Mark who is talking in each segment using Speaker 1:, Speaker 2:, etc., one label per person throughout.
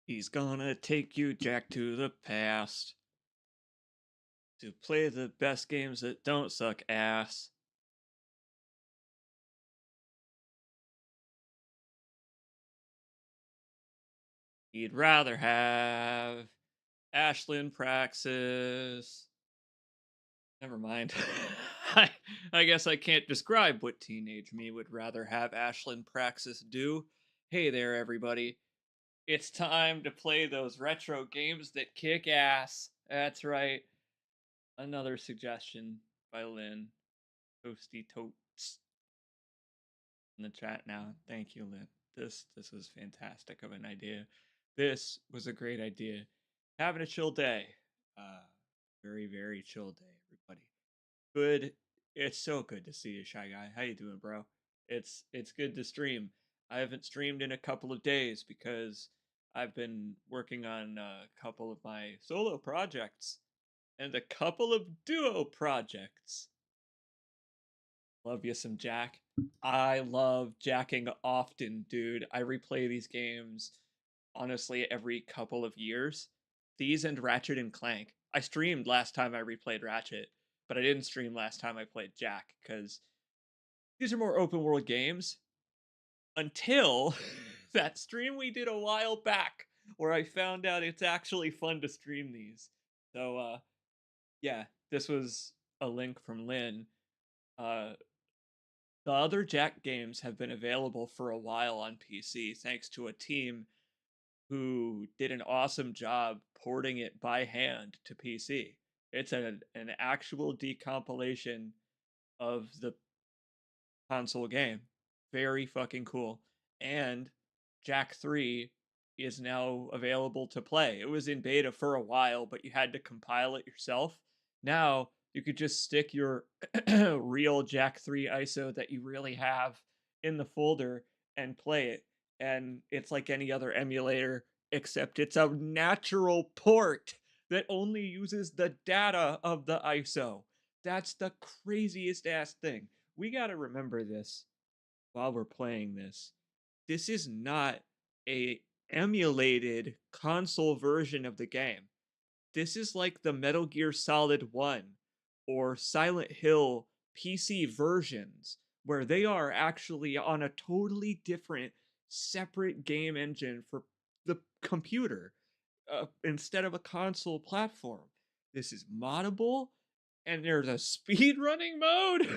Speaker 1: He's gonna take you, Jack, to the past to play the best games that don't suck ass. He'd rather have Ashlyn Praxis. Never mind. I, I guess I can't describe what teenage me would rather have Ashlyn Praxis do. Hey there, everybody. It's time to play those retro games that kick ass. That's right. Another suggestion by Lynn. Toasty Totes in the chat now. Thank you, Lynn. This was fantastic of an idea. This was a great idea. Having a chill day. Uh very, very chill day, everybody. Good. It's so good to see you, Shy Guy. How you doing, bro? It's good to stream. I haven't streamed in a couple of days because I've been working on a couple of my solo projects and a couple of duo projects. Love you some Jack. I love jacking often, dude. I replay these games honestly every couple of years. These and Ratchet and Clank. I streamed last time I replayed Ratchet, but I didn't stream last time I played Jack because these are more open world games until that stream we did a while back where I found out it's actually fun to stream these. So yeah, this was a link from Lynn. Uh the other Jack games have been available for a while on PC thanks to a team who did an awesome job porting it by hand to PC. It's an actual decompilation of the console game. Very fucking cool. And Jack 3 is now available to play. It was in beta for a while, but you had to compile it yourself. Now you could just stick your real Jack 3 ISO that you really have in the folder and play it. And it's like any other emulator, except it's a natural port that only uses the data of the ISO. That's the craziest ass thing. We got to remember this while we're playing this. This is not a emulated console version of the game. This is like the Metal Gear Solid 1 or Silent Hill PC versions where they are actually on a totally different separate game engine for the computer instead of a console platform. This is moddable and there's a speed running mode.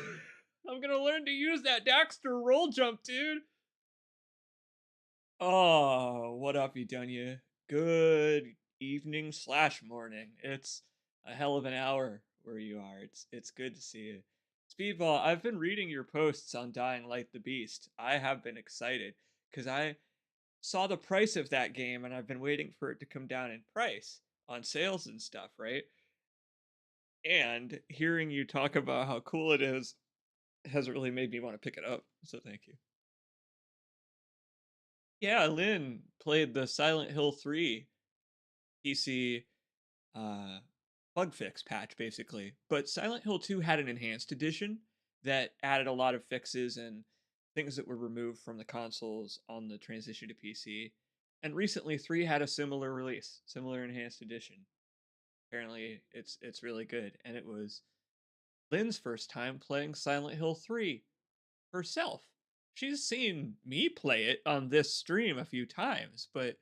Speaker 1: I'm gonna learn to use that Daxter roll jump, dude. Oh, what up, Edonia? Good evening slash morning. It's a hell of an hour where you are. It's good to see you. Speedball, I've been reading your posts on Dying Light the Beast. I have been excited because I saw the price of that game and I've been waiting for it to come down in price on sales and stuff, right? And hearing you talk about how cool it is has really made me want to pick it up. So thank you. Yeah, Lynn played the Silent Hill 3 PC uh, bug fix patch, basically. But Silent Hill 2 had an enhanced edition that added a lot of fixes and things that were removed from the consoles on the transition to PC. And recently, 3 had a similar release, similar enhanced edition. Apparently, it's really good, and it was Lynn's first time playing Silent Hill 3 herself. She's seen me play it on this stream a few times, but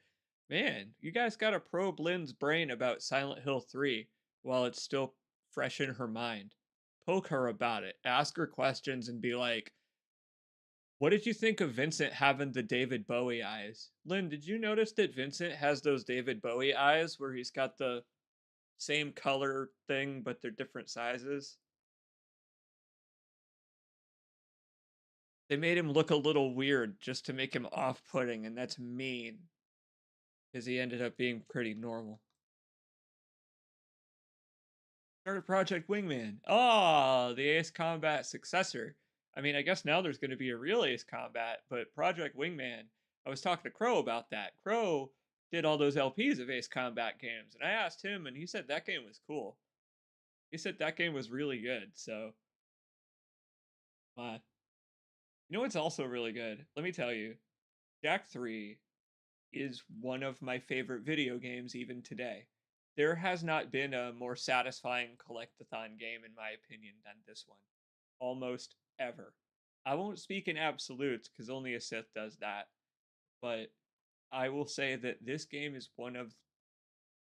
Speaker 1: man, you guys gotta probe Lynn's brain about Silent Hill 3 while it's still fresh in her mind. Poke her about it, ask her questions, and be like, what did you think of Vincent having the David Bowie eyes? Lynn, did you notice that Vincent has those David Bowie eyes where he's got the same color thing, but they're different sizes? They made him look a little weird just to make him off putting, and that's mean because he ended up being pretty normal. Started Project Wingman. Oh, the Ace Combat successor. I mean, I guess now there's going to be a real Ace Combat, but Project Wingman, I was talking to Crow about that. Crow did all those LPs of Ace Combat games, and I asked him, and he said that game was cool. He said that game was really good, so. You know what's also really good? Let me tell you. Jak 3 is one of my favorite video games even today. There has not been a more satisfying collectathon game, in my opinion, than this one. Almost ever. I won't speak in absolutes because only a Sith does that, but I will say that this game is one of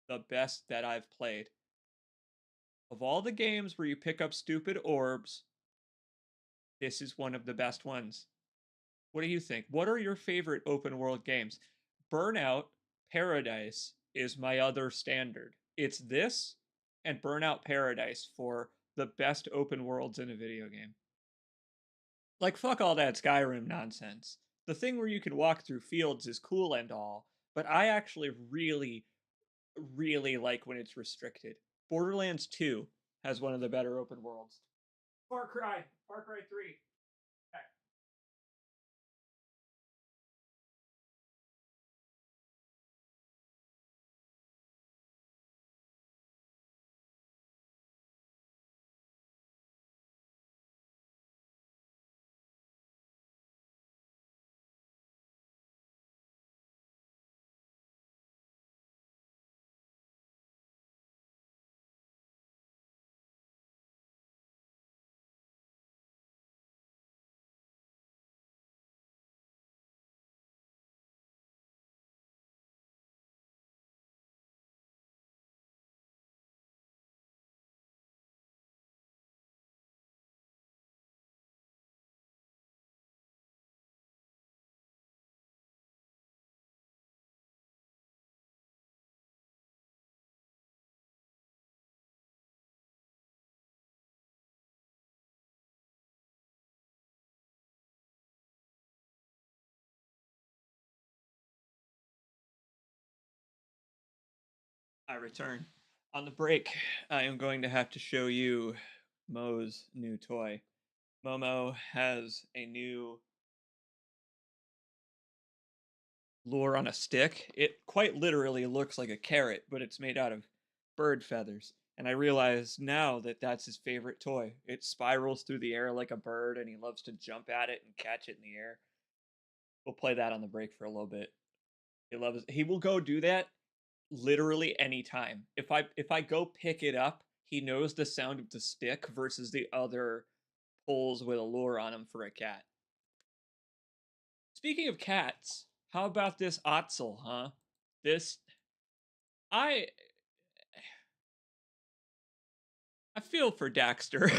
Speaker 1: the best that I've played. Of all the games where you pick up stupid orbs, this is one of the best ones. What do you think? What are your favorite open world games? Burnout Paradise is my other standard. It's this and Burnout Paradise for the best open worlds in a video game. Like, fuck all that Skyrim nonsense. The thing where you can walk through fields is cool and all, but I actually really, really like when it's restricted. Borderlands 2 has one of the better open worlds. Far Cry 3. I return. On the break, I am going to have to show you Mo's new toy. Momo has a new lure on a stick. It quite literally looks like a carrot, but it's made out of bird feathers. And I realize now that that's his favorite toy. It spirals through the air like a bird, and he loves to jump at it and catch it in the air. We'll play that on the break for a little bit. He will go do that literally anytime. If I go pick it up, he knows the sound of the stick versus the other pulls with a lure on him for a cat. Speaking of cats, how about this Otzel, huh? This I I feel for Daxter.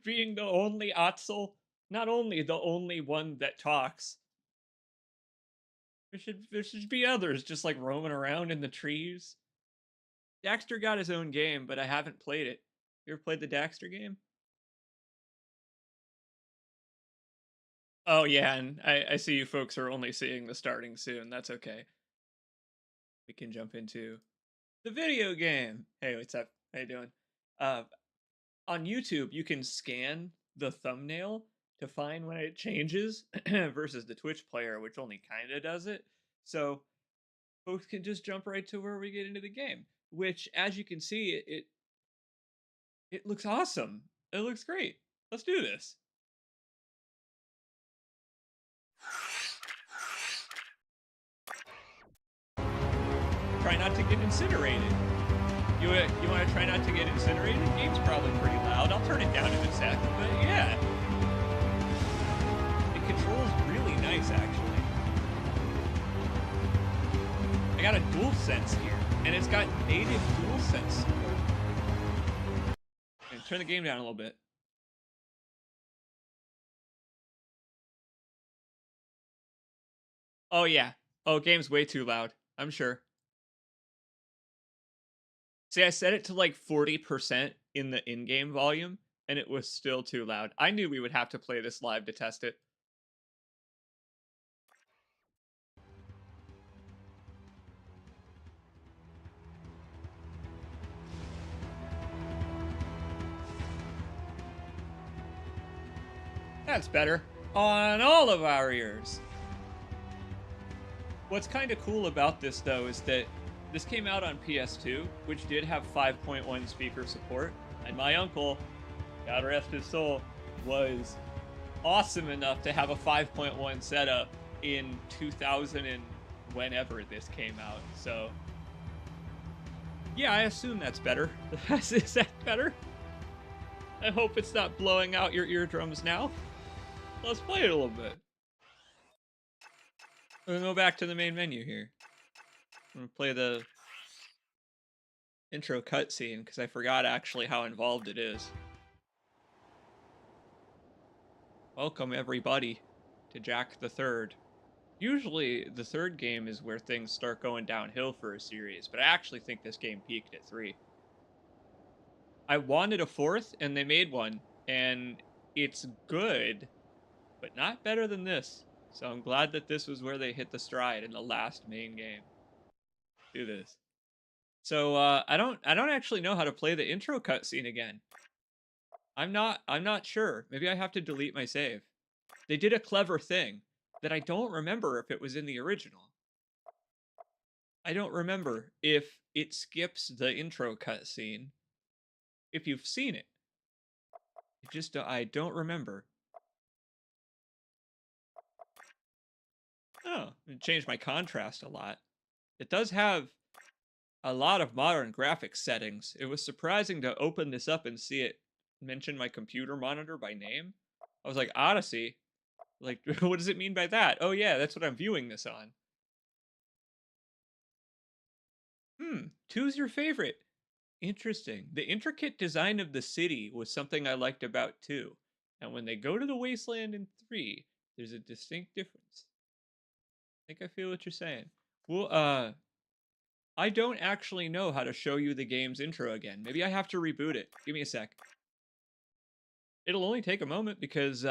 Speaker 1: Being the only Otzel, not only the only one that talks. There should be others just like roaming around in the trees. Daxter got his own game, but I haven't played it. You ever played the Daxter game? Oh yeah, and I see you folks are only seeing the starting soon. That's okay. We can jump into the video game. Hey, what's up? How you doing? Uh, on YouTube, you can scan the thumbnail to find when it changes versus the Twitch player, which only kind of does it. So folks can just jump right to where we get into the game, which, as you can see, it looks awesome. It looks great. Let's do this. Try not to get incinerated. You want to try not to get incinerated? The game's probably pretty loud. I'll turn it down in a sec, but yeah. It controls really nice, actually. I got a DualSense here, and it's got native DualSense support. And turn the game down a little bit. Oh yeah. Oh, game's way too loud. I'm sure. See, I set it to like 40% in the in-game volume, and it was still too loud. I knew we would have to play this live to test it. That's better. On all of our ears. What's kind of cool about this, though, is that this came out on PS2, which did have 5.1 speaker support, and my uncle, God rest his soul, was awesome enough to have a 5.1 setup in 2000 and whenever this came out. So yeah, I assume that's better. Is that better? I hope it's not blowing out your eardrums now. Let's play it a little bit. We'll go back to the main menu here. I'm gonna play the intro cutscene because I forgot actually how involved it is. Welcome everybody to Jack the Third. Usually the third game is where things start going downhill for a series, but I actually think this game peaked at 3. I wanted a 4th and they made one, and it's good, but not better than this. So I'm glad that this was where they hit the stride in the last main game. Do this. So I don't actually know how to play the intro cutscene again. I'm not sure. Maybe I have to delete my save. They did a clever thing that I don't remember if it was in the original. I don't remember if it skips the intro cutscene. If you've seen it, I don't remember. Oh, it changed my contrast a lot. It does have a lot of modern graphics settings. It was surprising to open this up and see it mention my computer monitor by name. I was like, Odyssey? Like, what does it mean by that? Oh yeah, that's what I'm viewing this on. 2's your favorite. Interesting. The intricate design of the city was something I liked about 2. And when they go to the wasteland in 3, there's a distinct difference. I think I feel what you're saying. Well, I don't actually know how to show you the game's intro again. Maybe I have to reboot it. Give me a sec. It'll only take a moment because,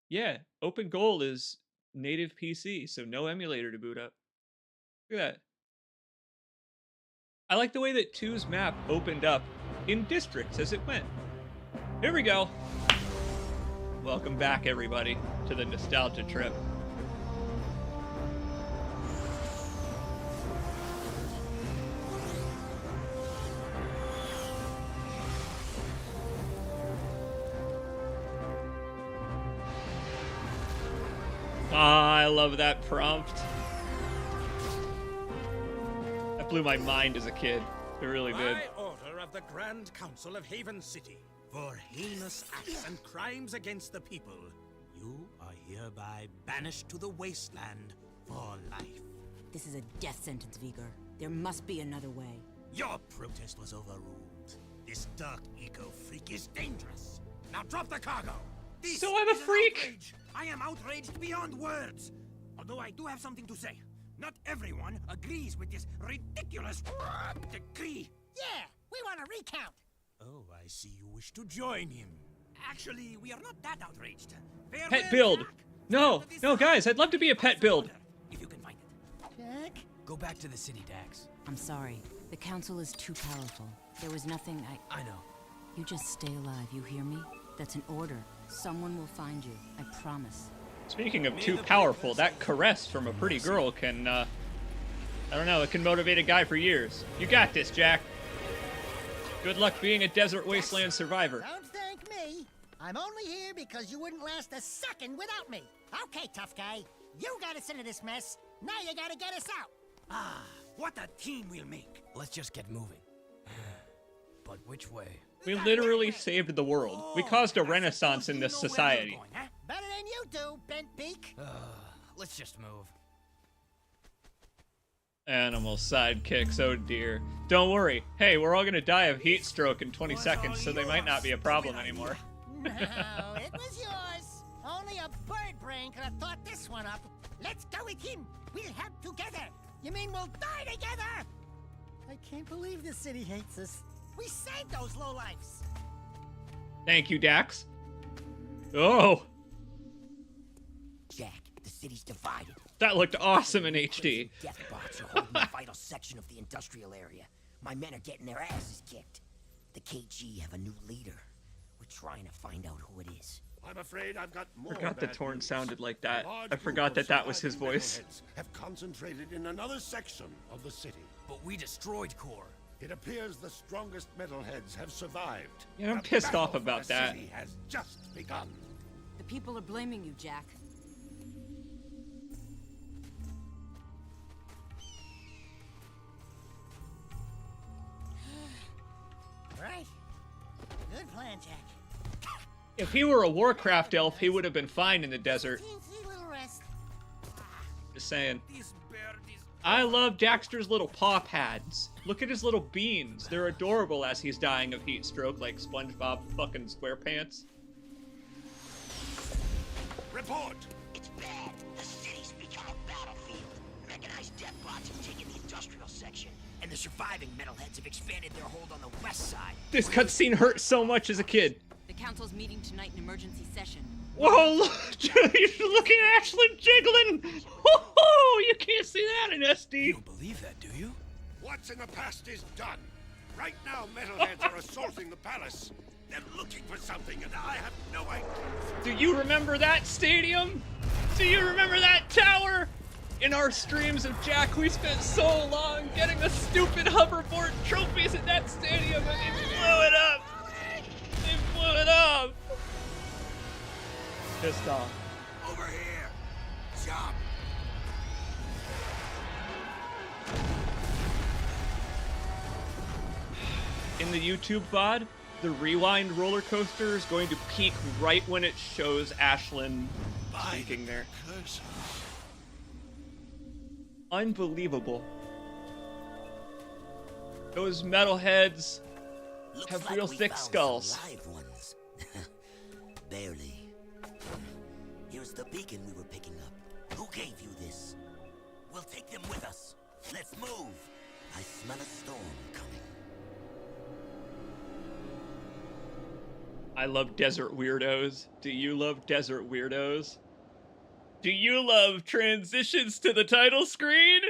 Speaker 1: yeah, OPENGOAL is native PC, so no emulator to boot up. Look at that. I like the way that 2's map opened up in districts as it went. Here we go. Welcome back, everybody, to the nostalgia trip. I love that prompt. That blew my mind as a kid. It really did.
Speaker 2: By order of the Grand Council of Haven City, for heinous acts and crimes against the people, you are hereby banished to the wasteland for life.
Speaker 3: This is a death sentence, Vigor. There must be another way.
Speaker 2: Your protest was overruled. This dark eco-freak is dangerous. Now drop the cargo. This
Speaker 1: So I'm a
Speaker 2: is an
Speaker 1: freak?
Speaker 2: outrage. I am outraged beyond words. Although I do have something to say. Not everyone agrees with this ridiculous decree.
Speaker 4: Yeah, we want a recount.
Speaker 2: Oh, I see you wish to join him. Actually, we are not that outraged.
Speaker 1: Pet
Speaker 2: Farewell,
Speaker 1: build.
Speaker 2: Jack.
Speaker 1: No, no, guys, I'd love to be a pet build.
Speaker 2: If you can find it.
Speaker 4: Jack?
Speaker 5: Go back to the city, Dax.
Speaker 3: I'm sorry. The council is too powerful. There was nothing
Speaker 5: I know.
Speaker 3: You just stay alive, you hear me? That's an order. Someone will find you. I promise.
Speaker 1: Speaking of too powerful, that caress from a pretty girl can, I don't know, it can motivate a guy for years. You got this, Jack. Good luck being a desert wasteland survivor.
Speaker 4: Don't thank me. I'm only here because you wouldn't last a second without me. Okay, tough guy. You got us into this mess. Now you gotta get us out.
Speaker 2: Ah, what a team we'll make.
Speaker 5: Let's just get moving. But which way?
Speaker 1: We literally saved the world. We caused a renaissance in this society.
Speaker 4: Better than you do, bent beak.
Speaker 5: Let's just move.
Speaker 1: Animal sidekicks, oh dear. Don't worry. Hey, we're all gonna die of heat stroke in 20 seconds, so they might not be a problem anymore.
Speaker 4: No, it was yours. Only a bird brain could have thought this one up. Let's go with him. We'll help together. You mean we'll die together? I can't believe this city hates us. We saved those lowlifes.
Speaker 1: Thank you, Dax. Oh,
Speaker 6: Jack, the city's divided.
Speaker 1: that looked awesome in HD.
Speaker 6: Death bots are holding a vital section of the industrial area. My men are getting their asses kicked. The KG have a new leader. We're trying to find out who it is.
Speaker 2: I'm afraid I've got more.
Speaker 1: I forgot that
Speaker 2: bad
Speaker 1: Torn
Speaker 2: news.
Speaker 1: sounded like that.
Speaker 2: A large
Speaker 1: I forgot
Speaker 2: group
Speaker 1: that
Speaker 2: of
Speaker 1: that was his
Speaker 2: surviving
Speaker 1: voice.
Speaker 2: metalheads have concentrated in another section of the city.
Speaker 5: But we destroyed Core.
Speaker 2: It appears the strongest metalheads have survived.
Speaker 1: Yeah, I'm
Speaker 2: The
Speaker 1: pissed
Speaker 2: battle
Speaker 1: off
Speaker 2: for
Speaker 1: about
Speaker 2: the
Speaker 1: that.
Speaker 2: city has just begun.
Speaker 3: The The people are blaming you, Jack.
Speaker 4: Right. Good plan, Jack.
Speaker 1: If he were a Warcraft elf, he would have been fine in the desert.
Speaker 4: Teensy little rest.
Speaker 1: Just saying.
Speaker 5: These birdies.
Speaker 1: I love Daxter's little paw pads. Look at his little beans. They're adorable as he's dying of heat stroke like SpongeBob fucking SquarePants.
Speaker 2: Report!
Speaker 6: It's bad. The city's become a battlefield. Mechanized death bots have taken the industrial section, and the surviving metalheads have expanded their hold on the west side.
Speaker 1: This cutscene hurt so much as a kid.
Speaker 3: The council's meeting tonight in emergency session.
Speaker 1: Whoa, look, you're looking at Ashlyn jiggling. Oh, you can't see that in
Speaker 5: You
Speaker 1: SD.
Speaker 5: don't believe that, do you?
Speaker 2: What's in the past is done. Right now, metalheads are assaulting the palace. They're looking for something, and I have no idea.
Speaker 1: Do you remember that stadium? Do you remember that tower? In our streams of Jack, we spent so long getting the stupid hoverboard trophies at that stadium, and they blew it up. They blew it up. Pissed off.
Speaker 2: Over here! Jump!
Speaker 1: In the YouTube VOD, the rewind roller coaster is going to peak right when it shows Ashlyn speaking there. Unbelievable. Those metalheads
Speaker 6: Looks
Speaker 1: have
Speaker 6: like
Speaker 1: real
Speaker 6: we
Speaker 1: thick
Speaker 6: found some
Speaker 1: skulls.
Speaker 6: live ones. Barely. Here's the beacon we were picking up. Who gave you this? We'll take them with us. Let's move. I smell a storm coming.
Speaker 1: I love desert weirdos. Do you love desert weirdos? Do you love transitions to the title screen?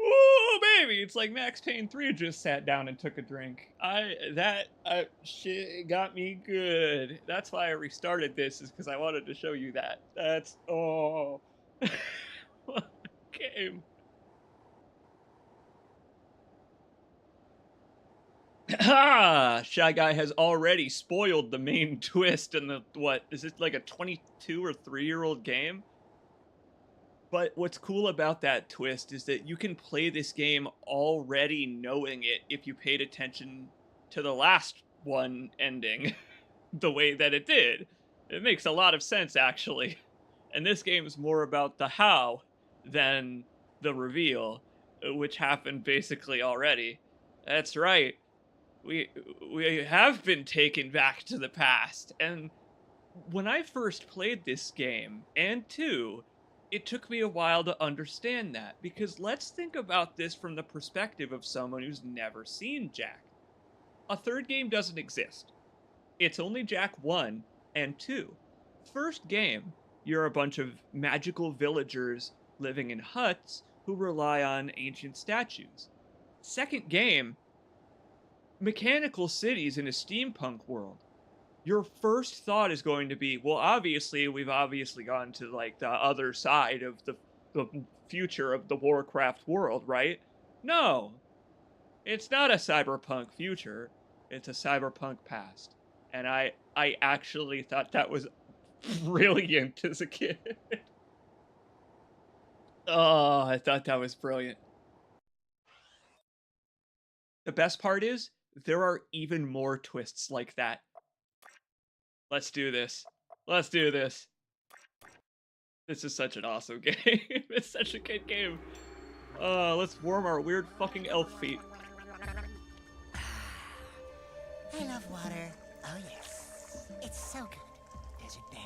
Speaker 1: Ooh, baby! It's like Max Payne 3 just sat down and took a drink. Shit got me good. That's why I restarted this, is because I wanted to show you that. That's, oh. What a game. Ah, Shy Guy has already spoiled the main twist in the, what, is it like a 22 or 3-year-old game? But what's cool about that twist is that you can play this game already knowing it if you paid attention to the last one ending the way that it did. It makes a lot of sense, actually. And this game's more about the how than the reveal, which happened basically already. That's right. We have been taken back to the past, and when I first played this game, and 2, it took me a while to understand that, because let's think about this from the perspective of someone who's never seen Jack. A third game doesn't exist. It's only Jack 1 and 2. First game, you're a bunch of magical villagers living in huts who rely on ancient statues. Second game, mechanical cities in a steampunk world. Your first thought is going to be, well, obviously, we've obviously gone to, like, the other side of the future of the Warcraft world, right? No. It's not a cyberpunk future. It's a cyberpunk past. And I actually thought that was brilliant as a kid. Oh, I thought that was brilliant. The best part is, there are even more twists like that. Let's do this. Let's do this. This is such an awesome game. It's such a good game. Let's warm our weird fucking elf feet.
Speaker 4: I love water. Oh, yes. It's so good. Desert bed.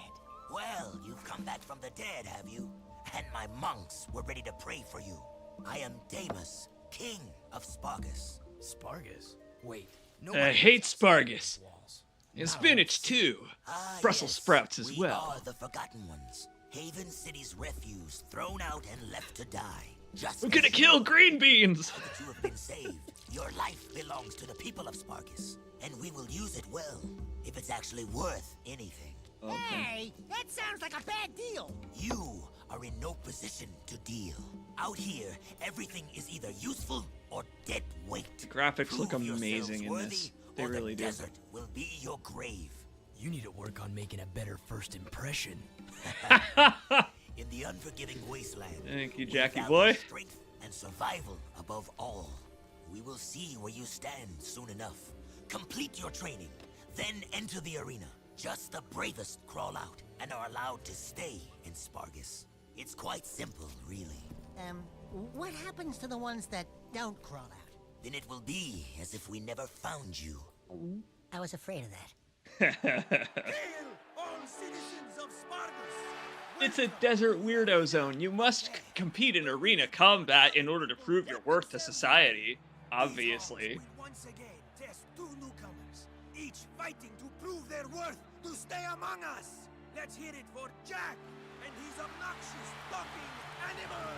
Speaker 6: Well, you've come back from the dead, have you? And my monks were ready to pray for you. I am Damus, king of Spargus.
Speaker 5: Spargus? Wait.
Speaker 1: I hate Spargus.
Speaker 5: Walls.
Speaker 1: And spinach, too.
Speaker 6: Ah,
Speaker 1: Brussels
Speaker 6: yes,
Speaker 1: sprouts as
Speaker 6: we
Speaker 1: well.
Speaker 6: are the Forgotten Ones. Haven City's refuse, thrown out and left to die. Just
Speaker 1: We're gonna
Speaker 6: as
Speaker 1: kill green beans!
Speaker 6: now that you have been saved, your life belongs to the people of Spargus, and we will use it well, if it's actually worth anything.
Speaker 1: Okay.
Speaker 4: Hey, that sounds like a bad deal.
Speaker 6: You are in no position to deal. Out here, everything is either useful or dead weight.
Speaker 1: The graphics look
Speaker 6: Prove
Speaker 1: amazing
Speaker 6: yourselves
Speaker 1: in
Speaker 6: worthy,
Speaker 1: this. They
Speaker 6: or
Speaker 1: really
Speaker 6: the
Speaker 1: do.
Speaker 6: desert will be your grave.
Speaker 5: You need to work on making a better first impression.
Speaker 6: In the unforgiving wasteland,
Speaker 1: Thank you,
Speaker 6: we
Speaker 1: Jackie
Speaker 6: value
Speaker 1: boy.
Speaker 6: strength and survival above all. We will see where you stand soon enough. Complete your training, then enter the arena. Just the bravest crawl out and are allowed to stay in Spargus. It's quite simple, really.
Speaker 4: What happens to the ones that don't crawl out?
Speaker 6: Then it will be as if we never found you.
Speaker 4: I was afraid of that.
Speaker 2: Hail, all citizens of Spargus!
Speaker 1: It's a desert weirdo zone. You must compete in arena combat in order to prove your worth to society. Obviously.
Speaker 2: Will once again test two newcomers, each fighting to prove their worth to stay among us. Let's hear it for Jack and his obnoxious talking animal.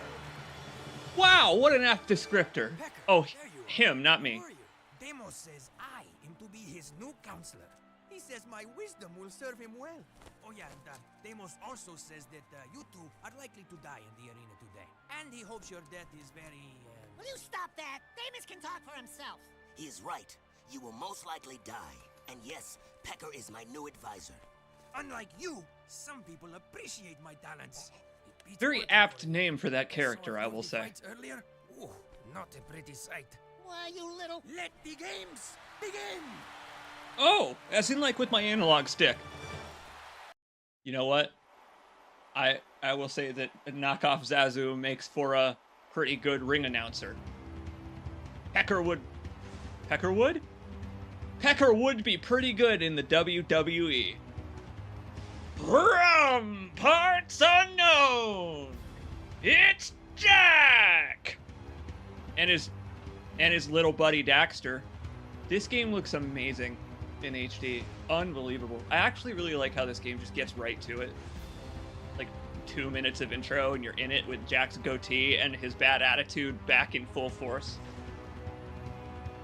Speaker 1: Wow, what an apt descriptor.
Speaker 2: Pecker,
Speaker 1: Oh,
Speaker 2: there you are.
Speaker 1: him, not me.
Speaker 2: How are you? Demos says I am to be his new counselor. He says my wisdom will serve him well. Oh yeah, and Demos also says that you two are likely to die in the arena today. And he hopes your death is very...
Speaker 4: Will you stop that? Damus can talk for himself.
Speaker 6: He is right. You will most likely die. And yes, Pecker is my new advisor.
Speaker 2: Unlike you, some people appreciate my talents. It beats
Speaker 1: Very
Speaker 2: working
Speaker 1: apt
Speaker 2: for you.
Speaker 1: name for that
Speaker 2: Saw
Speaker 1: character, I
Speaker 2: one
Speaker 1: will
Speaker 2: of the
Speaker 1: say.
Speaker 2: fights earlier? Ooh, not a pretty sight.
Speaker 4: Why, you little...
Speaker 2: Let the games begin!
Speaker 1: Oh, as in like with my analog stick. You know what? I will say that knockoff Zazu makes for a pretty good ring announcer. Pecker would be pretty good in the WWE. From parts unknown, it's Jack and his little buddy Daxter. This game looks amazing in HD. Unbelievable. I actually really like how this game just gets right to it. Like 2 minutes of intro and you're in it with Jack's goatee and his bad attitude back in full force.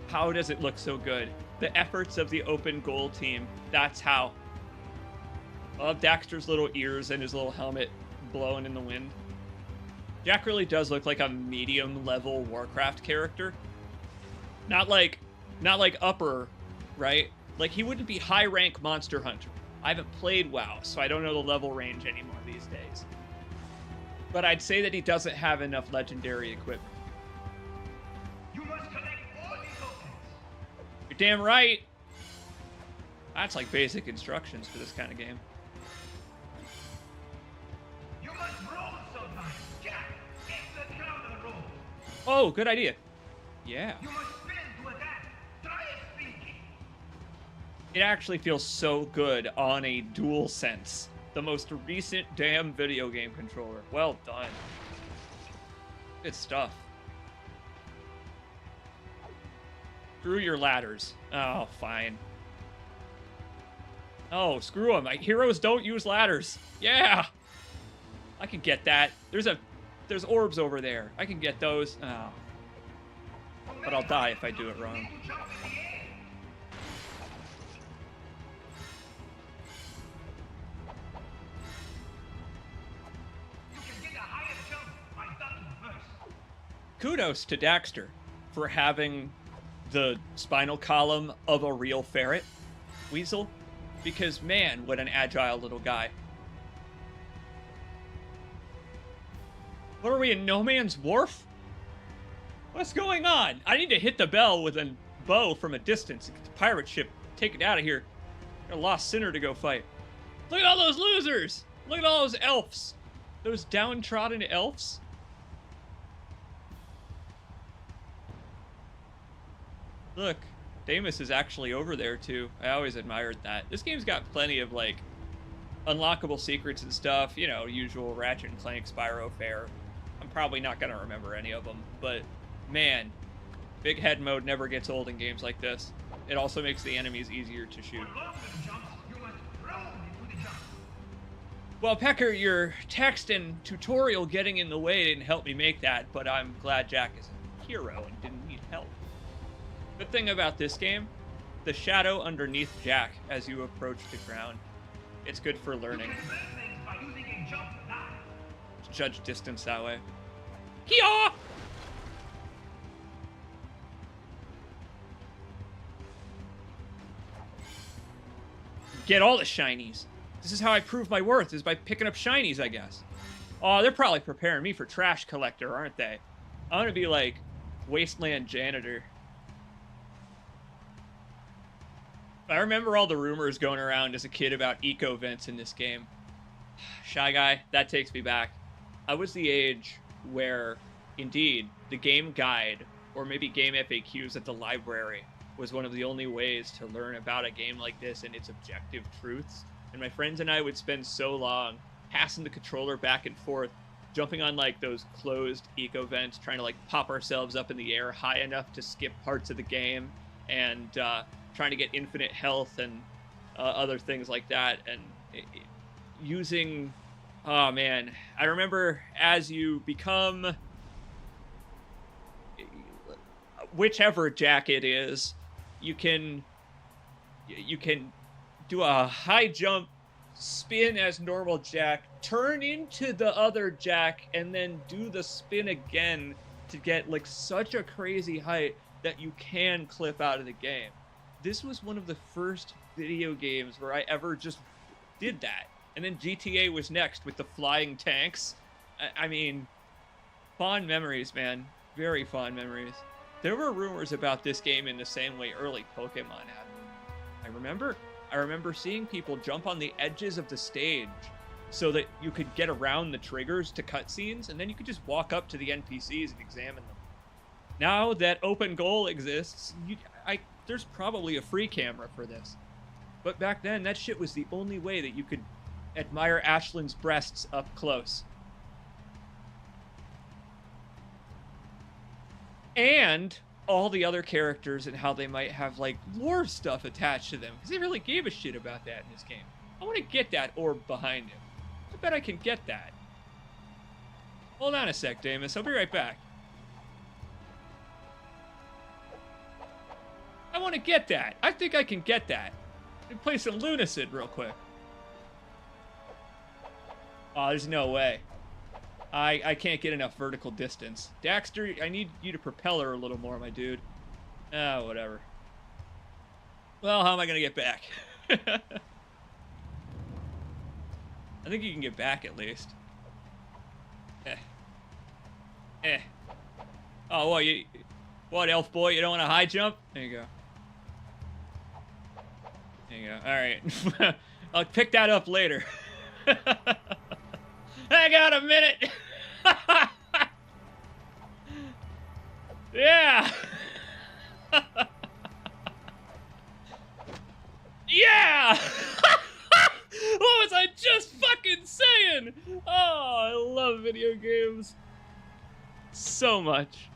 Speaker 1: How does it look so good? The efforts of the OPENGOAL team. That's how. I love Daxter's little ears and his little helmet blowing in the wind. Jack really does look like a medium level Warcraft character. Not like upper, right? Like he wouldn't be high rank Monster Hunter. I haven't played WoW, so I don't know the level range anymore these days. But I'd say that he doesn't have enough legendary equipment.
Speaker 7: You must collect all these tokens.
Speaker 1: You're damn right. That's like basic instructions for this kind of game.
Speaker 7: You must roll sometimes. Jack, get the counter roll.
Speaker 1: Oh, good idea. Yeah.
Speaker 7: You must spin to attack. Try speaking.
Speaker 1: It actually feels so good on a DualSense, the most recent damn video game controller. Well done. Good stuff. Screw your ladders. Oh, fine. Oh, screw them. Heroes don't use ladders. Yeah. I can get that. There's orbs over there. I can get those. Oh. But I'll die if I do it wrong.
Speaker 7: You jump in the air. You can get a higher jump by ducking first.
Speaker 1: Kudos to Daxter for having the spinal column of a real ferret weasel, because man, what an agile little guy. What are we in No Man's Wharf? What's going on? I need to hit the bell with a bow from a distance and get the pirate ship, take it out of here. Got a lost sinner to go fight. Look at all those losers! Look at all those elves. Those downtrodden elves. Look, Damus is actually over there too. I always admired that. This game's got plenty of like unlockable secrets and stuff. You know, usual Ratchet and Clank, Spyro fare. I'm probably not gonna remember any of them, but man, big head mode never gets old in games like this. It also makes the enemies easier to shoot.
Speaker 7: For longer jumps, you must roll into the jump.
Speaker 1: Well, Pecker, your text and tutorial getting in the way didn't help me make that, but I'm glad Jack is a hero and didn't need help. Good thing about this game, the shadow underneath Jack as you approach the ground. It's good for learning.
Speaker 7: You can learn things by using a jump line.
Speaker 1: Judge distance that way. Heya! get all the shinies. This is how I prove my worth, is by picking up shinies, I guess. Oh, they're probably preparing me for trash collector, aren't they? I want to be like wasteland janitor. I remember all the rumors going around as a kid about eco vents in this game. Shy Guy, that takes me back. I was the age where, indeed, the game guide, or maybe game FAQs at the library, was one of the only ways to learn about a game like this and its objective truths. And my friends and I would spend so long passing the controller back and forth, jumping on like those closed eco vents, trying to like pop ourselves up in the air high enough to skip parts of the game, and trying to get infinite health and other things like that. And using, oh man, I remember as you become whichever jack it is, you can do a high jump, spin as normal jack, turn into the other jack, and then do the spin again to get like such a crazy height that you can clip out of the game. This was one of the first video games where I ever just did that. And then GTA was next with the flying tanks. I mean, fond memories, man. Very fond memories. There were rumors about this game in the same way early Pokemon had. I remember seeing people jump on the edges of the stage so that you could get around the triggers to cutscenes, and then you could just walk up to the NPCs and examine them. Now that OPENGOAL exists, there's probably a free camera for this. But back then, that shit was the only way that you could admire Ashlyn's breasts up close. And all the other characters and how they might have like lore stuff attached to them, because they really gave a shit about that in this game. I want to get that orb behind him. I bet I can get that. Hold on a sec, Damus. I'll be right back. I want to get that. I think I can get that. Let me play some Lunacid real quick. Oh, there's no way. I can't get enough vertical distance. Daxter, I need you to propel her a little more, my dude. Ah, whatever. Well, how am I going to get back? I think you can get back at least. Oh, what, elf boy? You don't want a high jump? There you go. There you go. All right. I'll pick that up later. I got a minute. Yeah. Yeah. What was I just fucking saying? Oh, I love video games so much.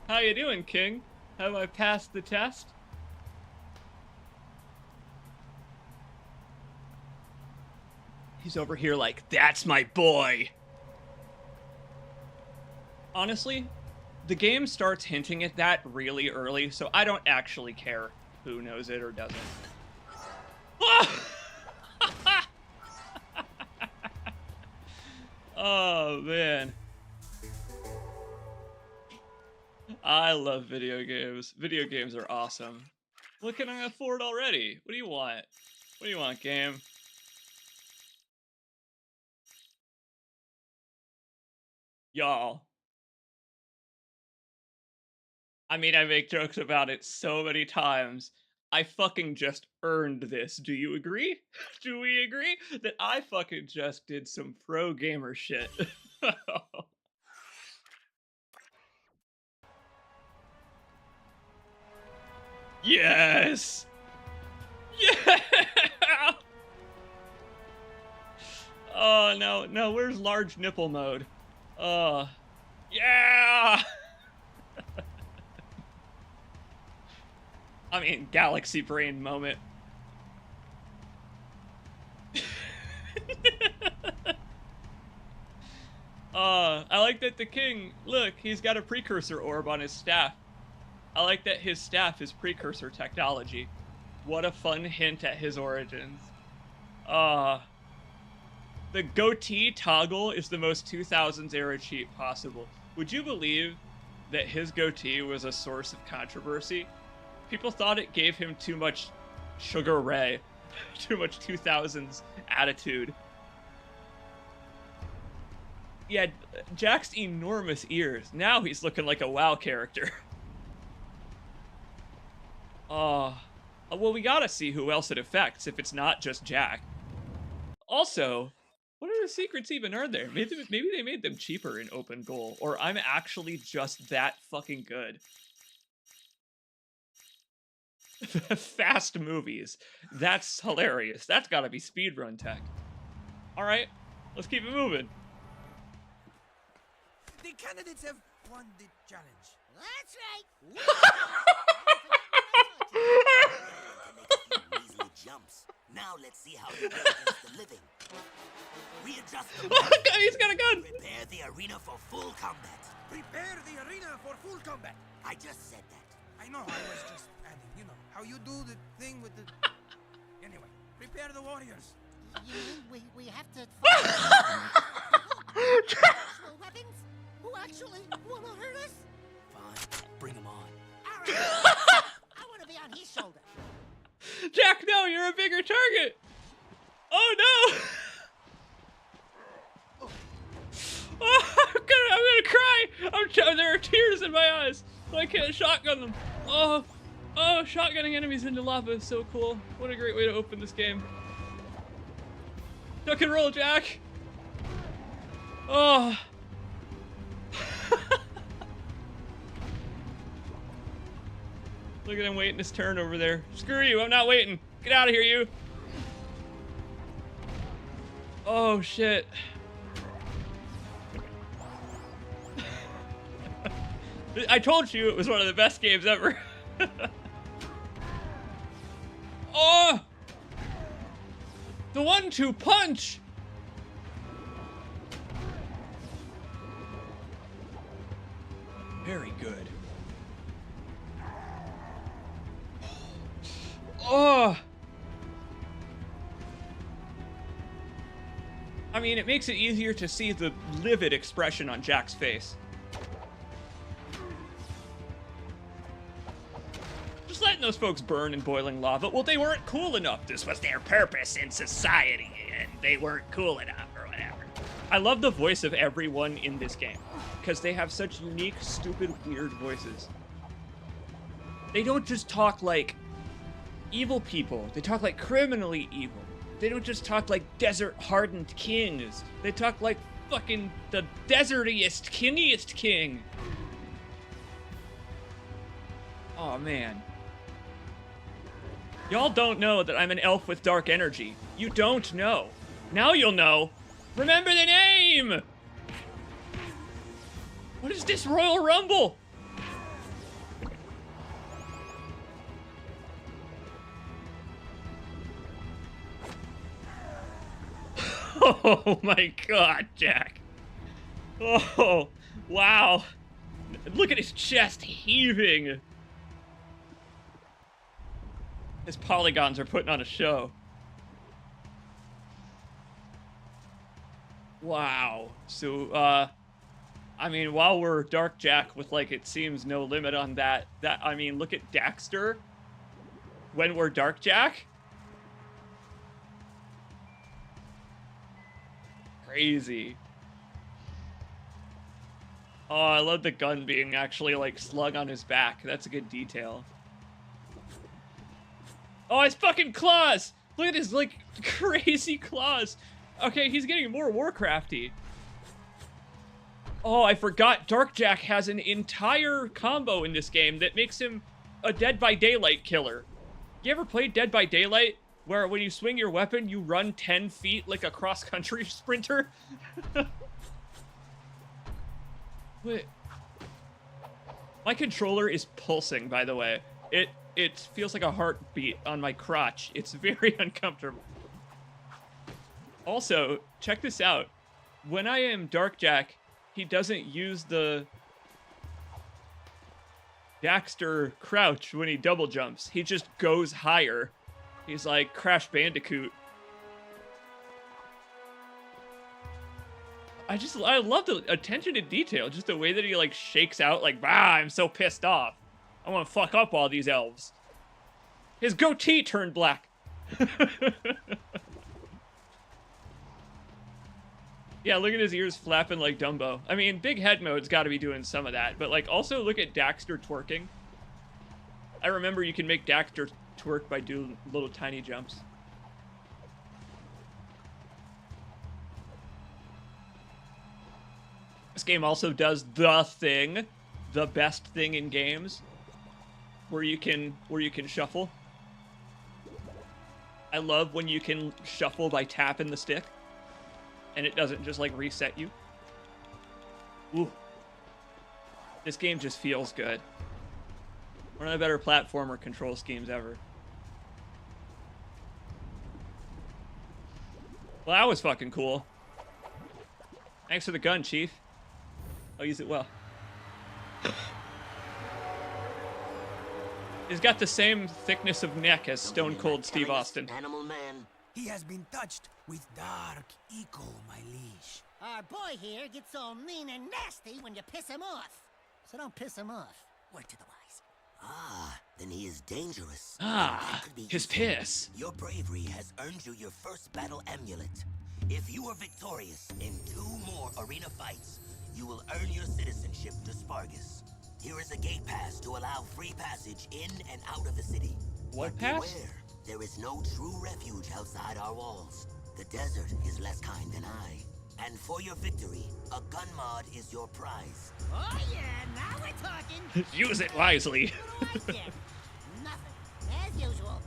Speaker 1: How you doing, King? Have I passed the test? He's over here like, that's my boy. Honestly, the game starts hinting at that really early, so I don't actually care who knows it or doesn't. Oh, man. I love video games. Video games are awesome. What can I afford already? What do you want? What do you want, game? Y'all. I mean, I make jokes about it so many times. I fucking just earned this. Do you agree? Do we agree that I fucking just did some pro gamer shit? Yes! Yeah! Oh, no, where's large nipple mode? Yeah! I mean, galaxy brain moment. I like that the king, look, he's got a precursor orb on his staff. I like that his staff is precursor technology. What a fun hint at his origins. The goatee toggle is the most 2000s era cheat possible. Would you believe that his goatee was a source of controversy? People thought it gave him too much Sugar Ray, too much 2000s attitude. Yeah, Jack's enormous ears. Now he's looking like a WoW character. Well, we gotta see who else it affects if it's not just Jack. Also, what are the secrets even are there? Maybe they made them cheaper in Open Goal, or I'm actually just that fucking good. Fast movies. That's hilarious. That's gotta be speedrun tech. Alright, let's keep it moving.
Speaker 2: The candidates have won the challenge.
Speaker 4: That's right.
Speaker 6: Measly jumps. Now let's see how you do against the living. Readjust the
Speaker 1: Oh god, he's got a gun!
Speaker 6: Prepare the arena for full combat.
Speaker 2: Prepare the arena for full combat.
Speaker 6: I just said that.
Speaker 2: I know, I was just adding, you know, how you do the thing with the... Anyway, prepare the warriors.
Speaker 4: You mean we have to fight actual weapons who actually want to hurt us?
Speaker 5: Fine, bring him on.
Speaker 4: All right. I want to be on his shoulder.
Speaker 1: Jack, no, you're a bigger target! Oh no! Oh, I'm gonna cry! There are tears in my eyes. I can't shotgun them. Oh, shotgunning enemies into lava is so cool. What a great way to open this game. Duck and roll, Jack! Oh. Look at him waiting his turn over there. Screw you, I'm not waiting. Get out of here, you. Oh, shit. I told you it was one of the best games ever. Oh! The 1-2 punch! Very good. Oh! I mean, it makes it easier to see the livid expression on Jack's face. Just letting those folks burn in boiling lava. Well, they weren't cool enough. This was their purpose in society, and they weren't cool enough, or whatever. I love the voice of everyone in this game, because they have such unique, stupid, weird voices. They don't just talk like evil people. They talk like criminally evil. They don't just talk like desert-hardened kings. They talk like fucking the desertiest, kingiest king. Oh, man. Y'all don't know that I'm an elf with dark energy. You don't know. Now you'll know. Remember the name! What is this Royal Rumble? Oh my god, Jack. Oh, wow. Look at his chest heaving. His polygons are putting on a show. Wow. So, I mean, while we're Dark Jack with, like, it seems no limit on that, I mean, look at Daxter when we're Dark Jack. Crazy. Oh, I love the gun being actually, like, slung on his back. That's a good detail. Oh, his fucking claws! Look at his, like, crazy claws. Okay, he's getting more Warcrafty. Oh, I forgot. Dark Jack has an entire combo in this game that makes him a Dead by Daylight killer. You ever played Dead by Daylight? Where when you swing your weapon, you run 10 feet like a cross-country sprinter? Wait. My controller is pulsing, by the way. It feels like a heartbeat on my crotch. It's very uncomfortable. Also, check this out. When I am Dark Jack, he doesn't use the Daxter crouch when he double jumps. He just goes higher. He's like Crash Bandicoot. I love the attention to detail, just the way that he like shakes out, like, ah, I'm so pissed off. I want to fuck up all these elves. His goatee turned black. Yeah, look at his ears flapping like Dumbo. I mean, big head mode's got to be doing some of that, but like also look at Daxter twerking. I remember you can make Daxter twerk by doing little tiny jumps. This game also does the best thing in games, where you can shuffle. I love when you can shuffle by tapping the stick, and it doesn't just like reset you. Ooh, this game just feels good. One of the better platformer control schemes ever. Well, that was fucking cool. Thanks for the gun, Chief. I'll use it well. He's got the same thickness of neck as Stone Cold Steve Austin.
Speaker 6: Animal man.
Speaker 2: He has been touched with dark eco, my liege.
Speaker 4: Our boy here gets all mean and nasty when you piss him off. So don't piss him off. Word to the wise.
Speaker 6: Ah, then he is dangerous.
Speaker 1: Ah,
Speaker 6: That could be
Speaker 1: his
Speaker 6: useful.
Speaker 1: piss.
Speaker 6: Your bravery has earned you your first battle amulet. If you are victorious in 2 more arena fights, you will earn your citizenship to Spargus. Here is a gate pass to allow free passage in and out of the city.
Speaker 1: What
Speaker 6: But
Speaker 1: pass?
Speaker 6: beware, there is no true refuge outside our walls. The desert is less kind than I. And for your victory, a gun mod is your prize.
Speaker 4: Oh yeah, now we're talking.
Speaker 1: Use it wisely.
Speaker 4: What do I get? Nothing, as usual.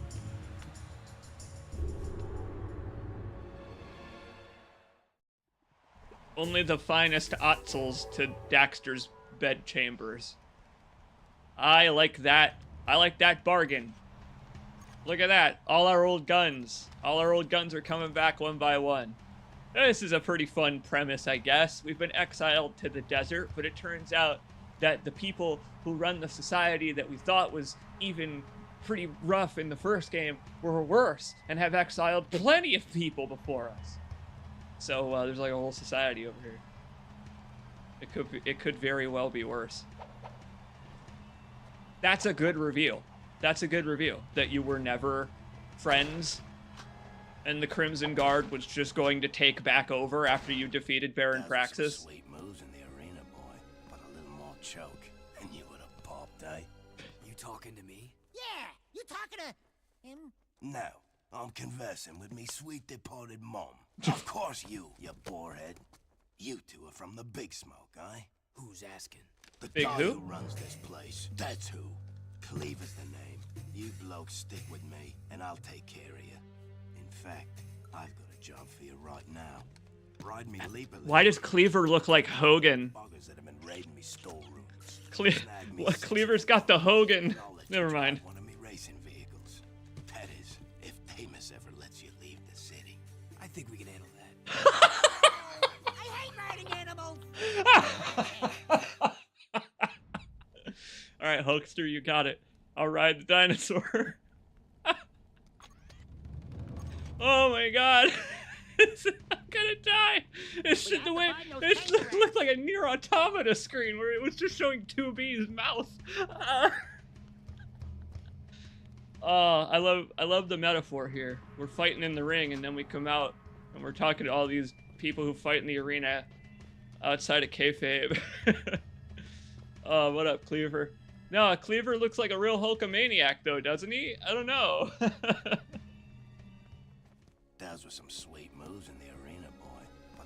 Speaker 1: Only the finest otzels to Daxter's bed chambers. I like that. I like that bargain. Look at that. All our old guns. All our old guns are coming back one by one. This is a pretty fun premise, I guess. We've been exiled to the desert, but it turns out that the people who run the society that we thought was even pretty rough in the first game were worse and have exiled plenty of people before us. So there's like a whole society over here. It could very well be worse. That's a good reveal. That's a good reveal, that you were never friends, and the Crimson Guard was just going to take back over after you defeated Baron
Speaker 5: Those
Speaker 1: Praxis.
Speaker 5: some sweet moves in the arena, boy, but a little more choke, and you would have popped, eh?
Speaker 2: You talking to me?
Speaker 4: Yeah, you talking to him?
Speaker 5: No, I'm conversing with me sweet departed mom. Of course you borehead. You two are from the Big Smoke, eh?
Speaker 2: Who's asking?
Speaker 5: The
Speaker 1: Big
Speaker 5: guy
Speaker 1: who?
Speaker 5: who runs this place. That's who. Cleaver's the name. You blokes stick with me, and I'll take care of you. In fact, I've got a job for you right now. Ride me leap a little.
Speaker 1: Why does Cleaver look like Hogan?
Speaker 5: Buggers that have been raiding me storerooms.
Speaker 1: Cle-
Speaker 5: Snag me
Speaker 1: what,
Speaker 5: six
Speaker 1: Cleaver's
Speaker 5: of
Speaker 1: got the
Speaker 5: them,
Speaker 1: Hogan.
Speaker 5: and I'll let you
Speaker 1: Never
Speaker 5: drive
Speaker 1: mind.
Speaker 5: One of me racing vehicles. That is, if Amos ever lets you leave the city.
Speaker 2: I think we can handle that.
Speaker 4: I hate riding animals.
Speaker 1: All right, Hulkster, you got it. I'll ride the dinosaur. Oh my god. I'm gonna die. It's
Speaker 4: We
Speaker 1: just the
Speaker 4: have
Speaker 1: way
Speaker 4: to find those
Speaker 1: it
Speaker 4: kangaroos.
Speaker 1: looked like a Nier Automata screen where it was just showing 2B's mouth. Oh, I love the metaphor here. We're fighting in the ring and then we come out and we're talking to all these people who fight in the arena outside of kayfabe. Oh, what up, Cleaver? No, Cleaver looks like a real Hulkamaniac though, doesn't he? I don't know.
Speaker 5: Those were some sweet moves in the arena, boy. But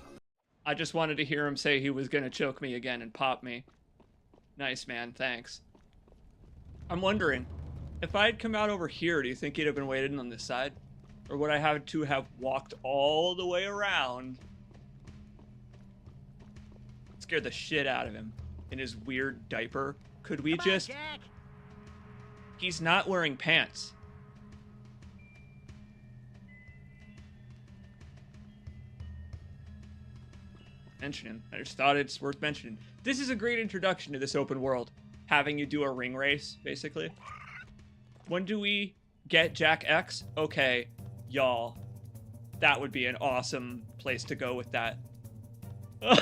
Speaker 1: I just wanted to hear him say he was gonna choke me again and pop me. Nice, man, thanks. I'm wondering, if I'd come out over here, do you think he'd have been waiting on this side? Or would I have to have walked all the way around? Scared the shit out of him in his weird diaper. Could we
Speaker 4: Come on,
Speaker 1: just...
Speaker 4: Jack.
Speaker 1: He's not wearing pants. Mentioning. I just thought it's worth mentioning. This is a great introduction to this open world. Having you do a ring race, basically. When do we get Jack X? Okay, y'all. That would be an awesome place to go with that. Oh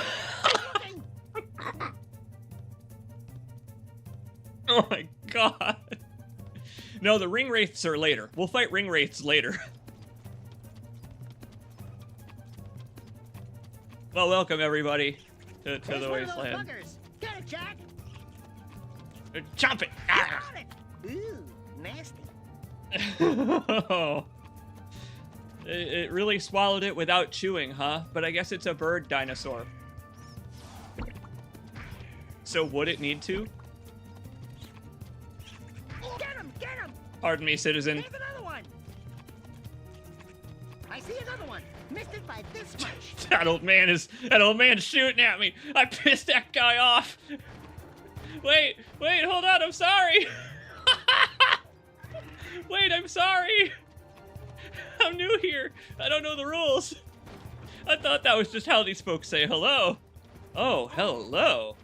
Speaker 1: my god. No, the ring wraiths are later. We'll fight ring wraiths later. Well, welcome everybody to the wasteland.
Speaker 4: Get it, Jack.
Speaker 1: Chomp it! Ah!
Speaker 4: Got it. Ooh, nasty.
Speaker 1: Oh. It really swallowed it without chewing, huh? But I guess it's a bird dinosaur. So would it need to?
Speaker 4: Get him! Get him!
Speaker 1: Pardon me, citizen.
Speaker 4: There's another one. I see another one. Missed it by this much.
Speaker 1: That old man's shooting at me. I pissed that guy off. Wait, hold on, I'm sorry. Wait, I'm sorry. I'm new here. I don't know the rules. I thought that was just how these folks say hello. Oh, hello.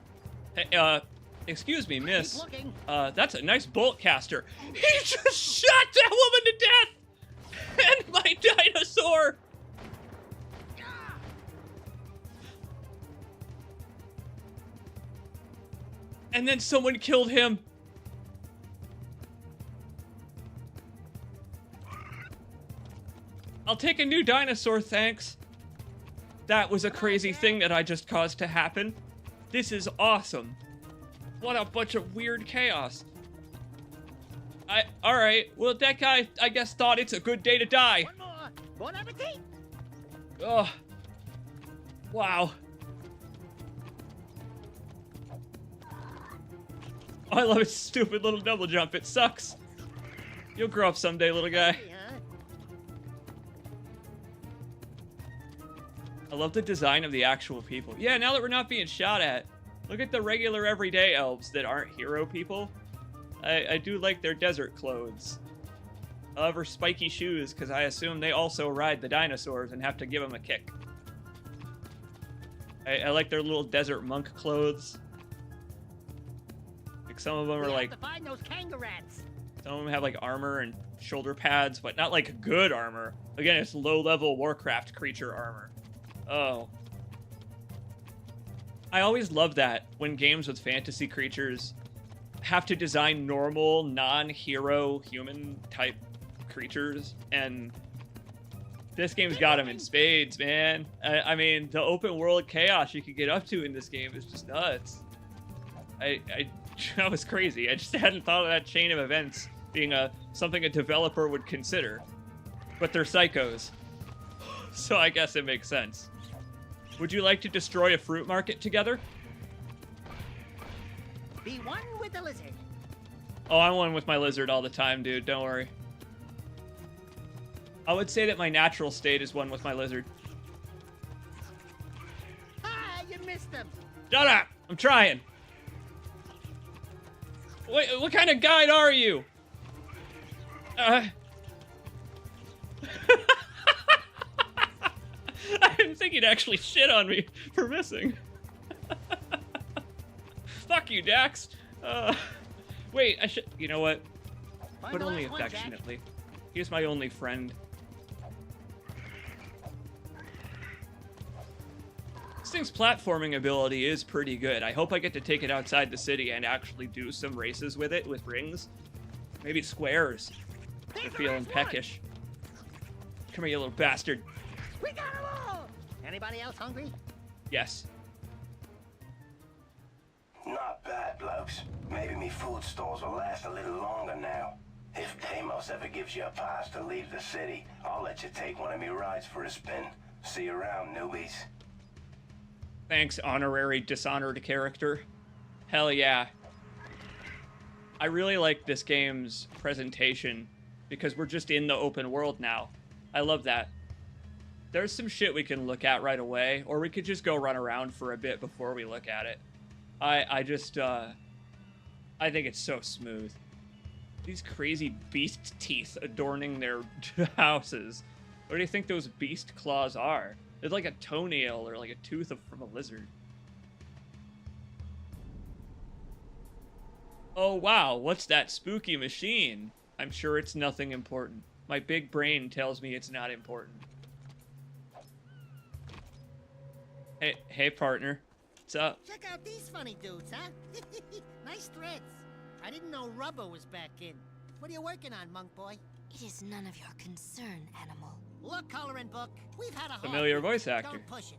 Speaker 1: Hey, excuse me, miss. That's a nice bolt caster. He just shot that woman to death! And my dinosaur! And then someone killed him. I'll take a new dinosaur, thanks. That was a crazy thing that I just caused to happen. This is awesome. What a bunch of weird chaos. Alright, well that guy, I guess, thought it's a good day to die.
Speaker 4: One more. Bon appetit.
Speaker 1: Oh. Wow. Oh, I love his stupid little double jump. It sucks. You'll grow up someday, little guy. I love the design of the actual people. Yeah, now that we're not being shot at, look at the regular everyday elves that aren't hero people. I do like their desert clothes. However, spiky shoes, because I assume they also ride the dinosaurs and have to give them a kick. I like their little desert monk clothes. Like some of them are like...
Speaker 4: to find those kangaroos.
Speaker 1: Some of them have like armor and shoulder pads, but not like good armor. Again, it's low-level Warcraft creature armor. Oh. I always love that when games with fantasy creatures have to design normal, non-hero, human-type creatures, and this game's got them in spades, man. I mean, the open-world chaos you could get up to in this game is just nuts. That was crazy. I just hadn't thought of that chain of events being something a developer would consider. But they're psychos. So I guess it makes sense. Would you like to destroy a fruit market together?
Speaker 4: Be one with the lizard.
Speaker 1: Oh, I'm one with my lizard all the time, dude. Don't worry. I would say that my natural state is one with my lizard.
Speaker 4: Ah, you missed them.
Speaker 1: Shut up! I'm trying. Wait, what kind of guide are you? I didn't think you'd actually shit on me for missing. Fuck you, Dax. Wait, I should... You know what?
Speaker 4: Find
Speaker 1: But
Speaker 4: the
Speaker 1: only
Speaker 4: last one, Jack.
Speaker 1: affectionately. He's my only friend. This thing's platforming ability is pretty good. I hope I get to take it outside the city and actually do some races with it, with rings. Maybe squares. They're feeling peckish. Come here, you little bastard.
Speaker 4: We got them all. Anybody else hungry?
Speaker 1: Yes.
Speaker 5: Not bad, blokes. Maybe me food stores will last a little longer now. If Deimos ever gives you a pass to leave the city, I'll let you take one of me rides for a spin. See you around, newbies.
Speaker 1: Thanks, honorary dishonored character. Hell yeah. I really like this game's presentation because we're just in the open world now. I love that. There's some shit we can look at right away, or we could just go run around for a bit before we look at it. I think it's so smooth. These crazy beast teeth adorning their houses. What do you think those beast claws are? They're like a toenail or like a tooth from a lizard. Oh wow, what's that spooky machine? I'm sure it's nothing important. My big brain tells me it's not important. Hey, partner. What's up?
Speaker 4: Check out these funny dudes, huh? Nice threads. I didn't know rubber was back in. What are you working on, monk boy?
Speaker 3: It is none of your concern, animal.
Speaker 4: Look, coloring book. We've had a hard
Speaker 1: Familiar
Speaker 4: week.
Speaker 1: voice actor.
Speaker 4: Don't push it.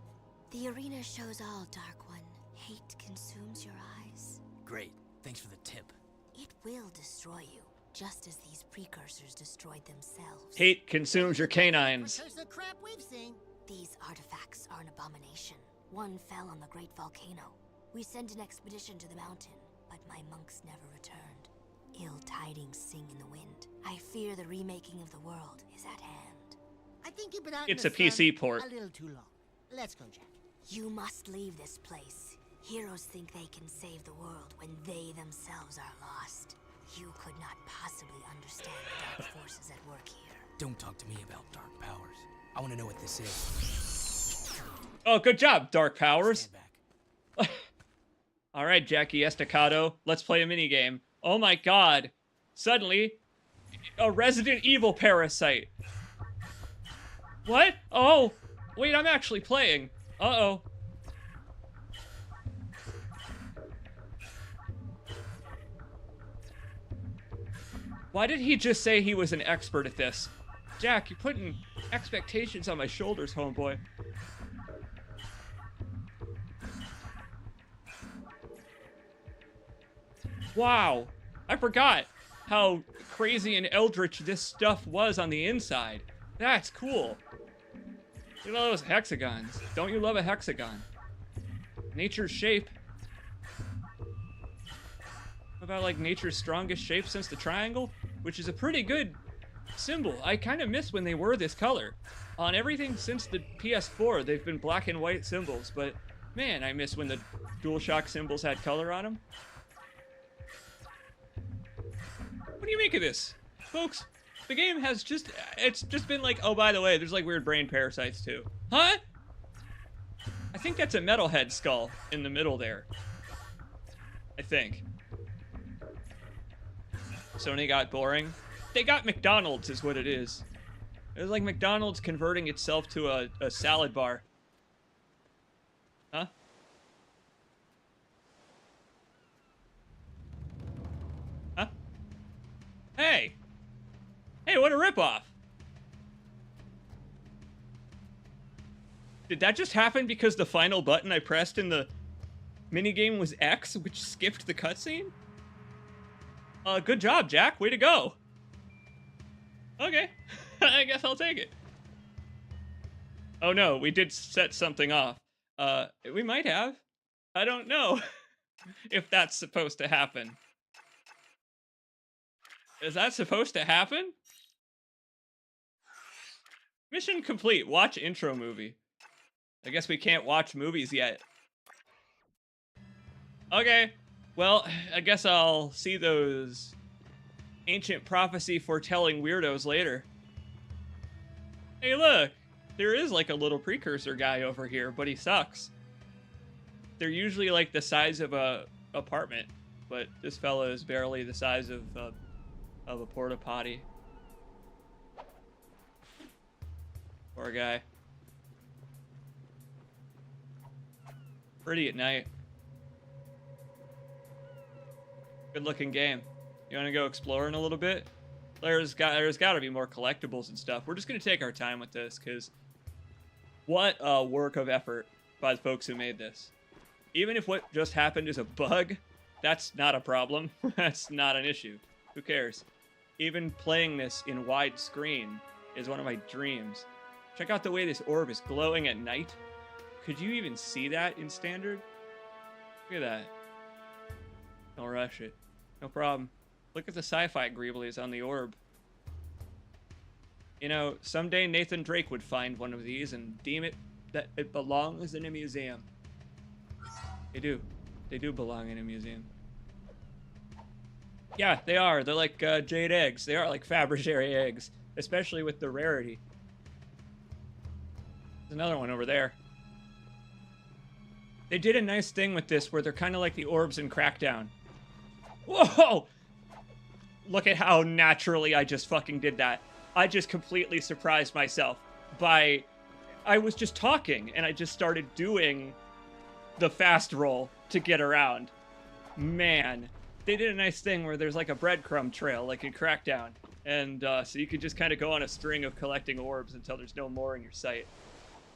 Speaker 3: The arena shows all, Dark One. Hate consumes your eyes.
Speaker 2: Great. Thanks for the tip.
Speaker 3: It will destroy you, just as these precursors destroyed themselves.
Speaker 1: Hate consumes your canines.
Speaker 4: Precursor crap we've seen.
Speaker 3: These artifacts are an abomination. One fell on the great volcano. We sent an expedition to the mountain, but my monks never returned. Ill tidings sing in the wind. I fear the remaking of the world is at hand.
Speaker 4: I think you've been out
Speaker 1: It's
Speaker 4: in
Speaker 1: a
Speaker 4: the
Speaker 1: PC
Speaker 4: sun
Speaker 1: port.
Speaker 4: a little too long. Let's go, Jack.
Speaker 3: You must leave this place. Heroes think they can save the world when they themselves are lost. You could not possibly understand the dark forces at work here.
Speaker 2: Don't talk to me about dark powers. I want to know what this is.
Speaker 1: Oh, good job, Dark Powers.
Speaker 2: Stand back.
Speaker 1: All right, Jackie Estacado, let's play a minigame. Oh my god. Suddenly, a Resident Evil parasite. What? Oh, wait, I'm actually playing. Uh-oh. Why did he just say he was an expert at this? Jack, you're putting expectations on my shoulders, homeboy. Wow, I forgot how crazy and eldritch this stuff was on the inside. That's cool. Look at all those hexagons. Don't you love a hexagon? Nature's shape. What about like nature's strongest shape since the triangle? Which is a pretty good symbol. I kind of miss when they were this color. On everything since the PS4, they've been black and white symbols, but man, I miss when the DualShock symbols had color on them. What do you make of this? Folks, the game has it's just been like, oh, by the way, there's like weird brain parasites too. Huh? I think that's a metalhead skull in the middle there. I think. Sony got boring. They got McDonald's is what it is. It was like McDonald's converting itself to a salad bar. Huh? Huh? Hey! Hey, what a ripoff! Did that just happen because the final button I pressed in the minigame was X, which skipped the cutscene? Good job, Jack. Way to go. Okay. I guess I'll take it. Oh no, we did set something off. We might have. I don't know if that's supposed to happen. Is that supposed to happen? Mission complete. Watch intro movie. I guess we can't watch movies yet. Okay. Well, I guess I'll see those ancient prophecy foretelling weirdos later. Hey, look. There is like a little precursor guy over here, but he sucks. They're usually like the size of a apartment, but this fella is barely the size of a porta potty. Poor guy. Pretty at night. Good looking game. You want to go exploring a little bit? There's got to be more collectibles and stuff. We're just gonna take our time with this because what a work of effort by the folks who made this. Even if what just happened is a bug, that's not a problem. That's not an issue. Who cares? Even playing this in widescreen is one of my dreams. Check out the way this orb is glowing at night. Could you even see that in standard? Look at that. Don't rush it. No problem. Look at the sci-fi greeblies on the orb. You know, someday Nathan Drake would find one of these and deem it that it belongs in a museum. They do. They do belong in a museum. Yeah, they are. They're like jade eggs. They are like Fabergé eggs, especially with the rarity. There's another one over there. They did a nice thing with this where they're kind of like the orbs in Crackdown. Whoa! Look at how naturally I just fucking did that. I just completely surprised myself by I was just talking, and I just started doing the fast roll to get around. Man, they did a nice thing where there's like a breadcrumb trail, like in Crackdown. And so you could just kind of go on a string of collecting orbs until there's no more in your sight.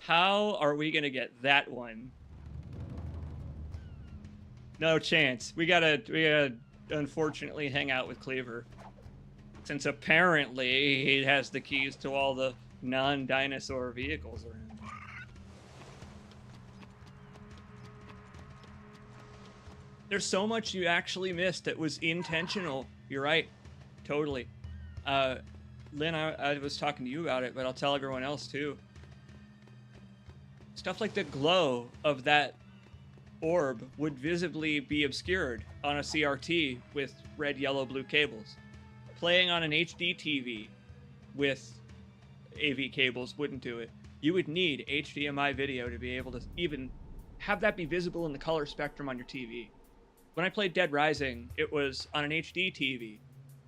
Speaker 1: How are we going to get that one? No chance. We gotta unfortunately hang out with Cleaver. Since apparently he has the keys to all the non-dinosaur vehicles around. There's so much you actually missed that was intentional. You're right. Totally. Lynn, I was talking to you about it, but I'll tell everyone else too. Stuff like the glow of that orb would visibly be obscured on a CRT with red, yellow, blue cables. Playing on an HD TV with AV cables wouldn't do it. You would need HDMI video to be able to even have that be visible in the color spectrum on your TV. When I played Dead Rising, it was on an HD TV,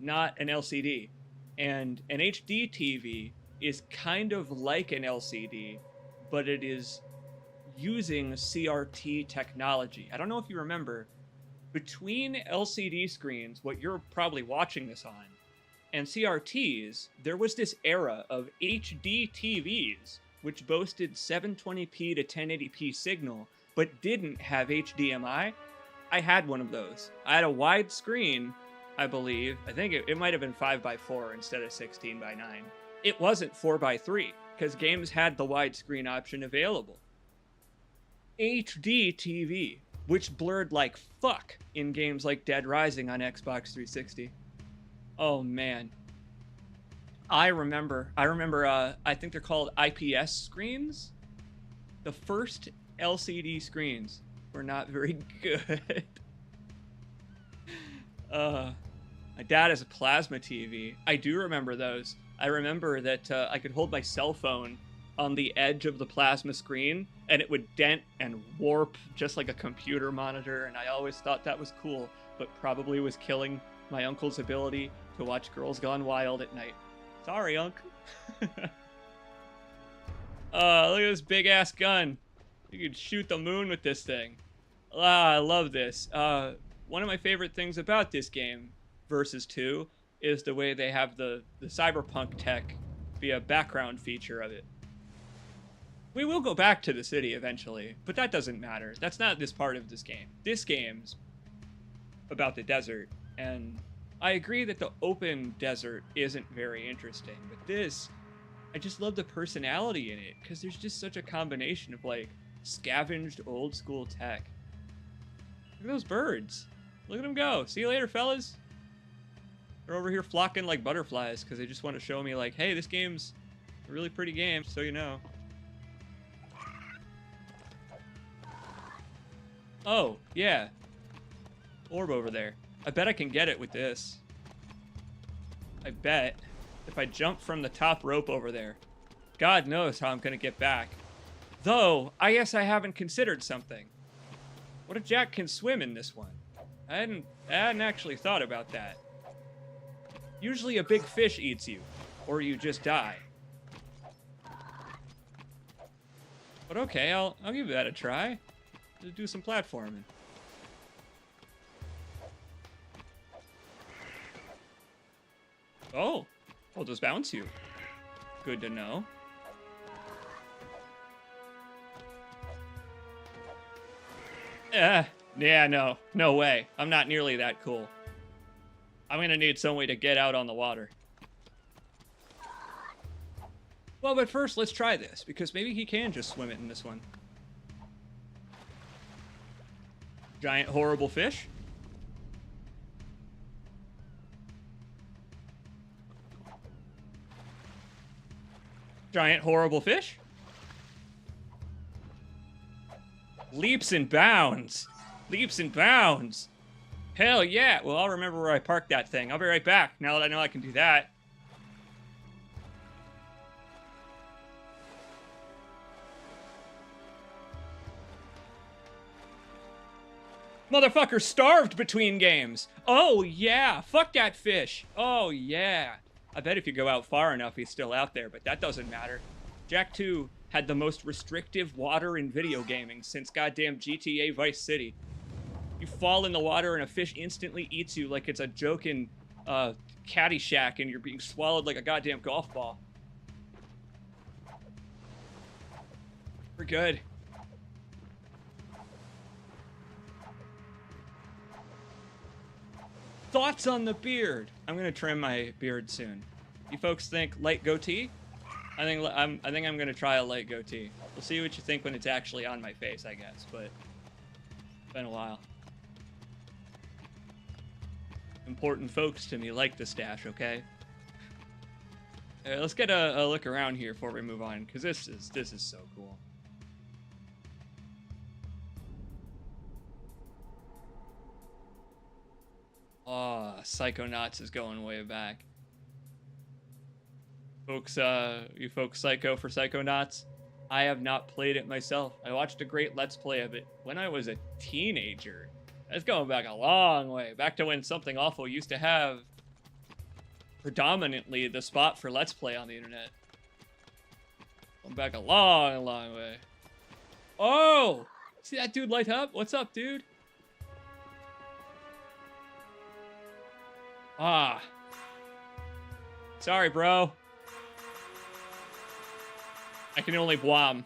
Speaker 1: not an LCD. And an HD TV is kind of like an LCD, but it is using CRT technology. I don't know if you remember, between LCD screens, what you're probably watching this on, and CRTs, there was this era of HD TVs, which boasted 720p to 1080p signal, but didn't have HDMI. I had one of those. I had a wide screen, I believe. I think it might have been 5x4 instead of 16x9. It wasn't 4x3, because games had the widescreen option available. HD TV, which blurred like fuck in games like Dead Rising on Xbox 360. Oh man. I remember, I think they're called IPS screens. The first LCD screens were not very good. My dad has a plasma TV. I do remember those. I remember that I could hold my cell phone on the edge of the plasma screen and it would dent and warp just like a computer monitor, and I always thought that was cool, but probably was killing my uncle's ability to watch Girls Gone Wild at night. Sorry, Unc. Look at this big ass gun. You could shoot the moon with this thing. Ah, I love this. One of my favorite things about this game, Versus 2, is the way they have the cyberpunk tech be a background feature of it. We will go back to the city eventually, but that doesn't matter. That's not this part of this game. This game's about the desert, and I agree that the open desert isn't very interesting, but this, I just love the personality in it, because there's just such a combination of, like, scavenged old school tech. Look at those birds. Look at them go. See you later, fellas. They're over here flocking like butterflies, because they just want to show me, like, hey, this game's a really pretty game, so you know. Oh, yeah. Orb over there. I bet I can get it with this. I bet if I jump from the top rope over there. God knows how I'm going to get back. Though, I guess I haven't considered something. What if Jack can swim in this one? I hadn't actually thought about that. Usually a big fish eats you, or you just die. But okay, I'll give that a try. Let's do some platforming. Oh, I'll just bounce you. Good to know. Yeah, no way. I'm not nearly that cool. I'm gonna need some way to get out on the water. Well, but first, let's try this, because maybe he can just swim it in this one. Giant horrible fish. Giant horrible fish. Leaps and bounds. Leaps and bounds. Hell yeah. Well, I'll remember where I parked that thing. I'll be right back now that I know I can do that. Motherfucker starved between games. Oh, yeah. Fuck that fish. Oh, yeah. I bet if you go out far enough, he's still out there, but that doesn't matter. Jak 2 had the most restrictive water in video gaming since goddamn GTA Vice City. You fall in the water and a fish instantly eats you like it's a joke in Caddyshack and you're being swallowed like a goddamn golf ball. We're good. Thoughts on the beard? I'm gonna trim my beard soon. You folks think light goatee? I think I'm gonna try a light goatee. We'll see what you think when it's actually on my face, I guess. But it's been a while. Important folks to me like the stash, okay? Let's get a look around here before we move on, because this is so cool. Oh, Psychonauts is going way back. Folks, you folks psycho for Psychonauts? I have not played it myself. I watched a great Let's Play of it when I was a teenager. That's going back a long way. Back to when Something Awful used to have predominantly the spot for Let's Play on the internet. Going back a long, long way. Oh! See that dude light up? What's up, dude? Ah. Sorry, bro. I can only blom.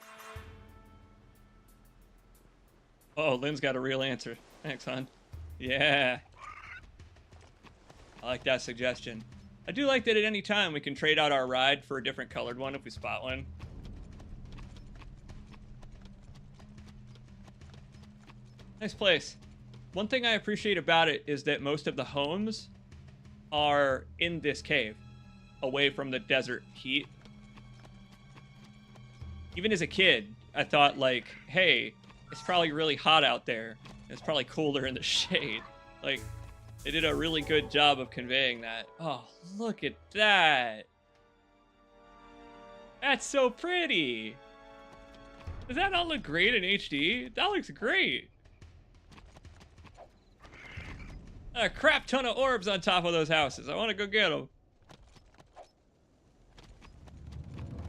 Speaker 1: Oh, Lynn's got a real answer. Thanks, hon. Yeah. I like that suggestion. I do like that at any time we can trade out our ride for a different colored one if we spot one. Nice place. One thing I appreciate about it is that most of the homes are in this cave, away from the desert heat. Even as a kid, I thought, like, hey, it's probably really hot out there. It's probably colder in the shade. Like, they did a really good job of conveying that. Oh, look at that. That's so pretty. Does that not look great in HD? That looks great. A crap ton of orbs on top of those houses. I want to go get them.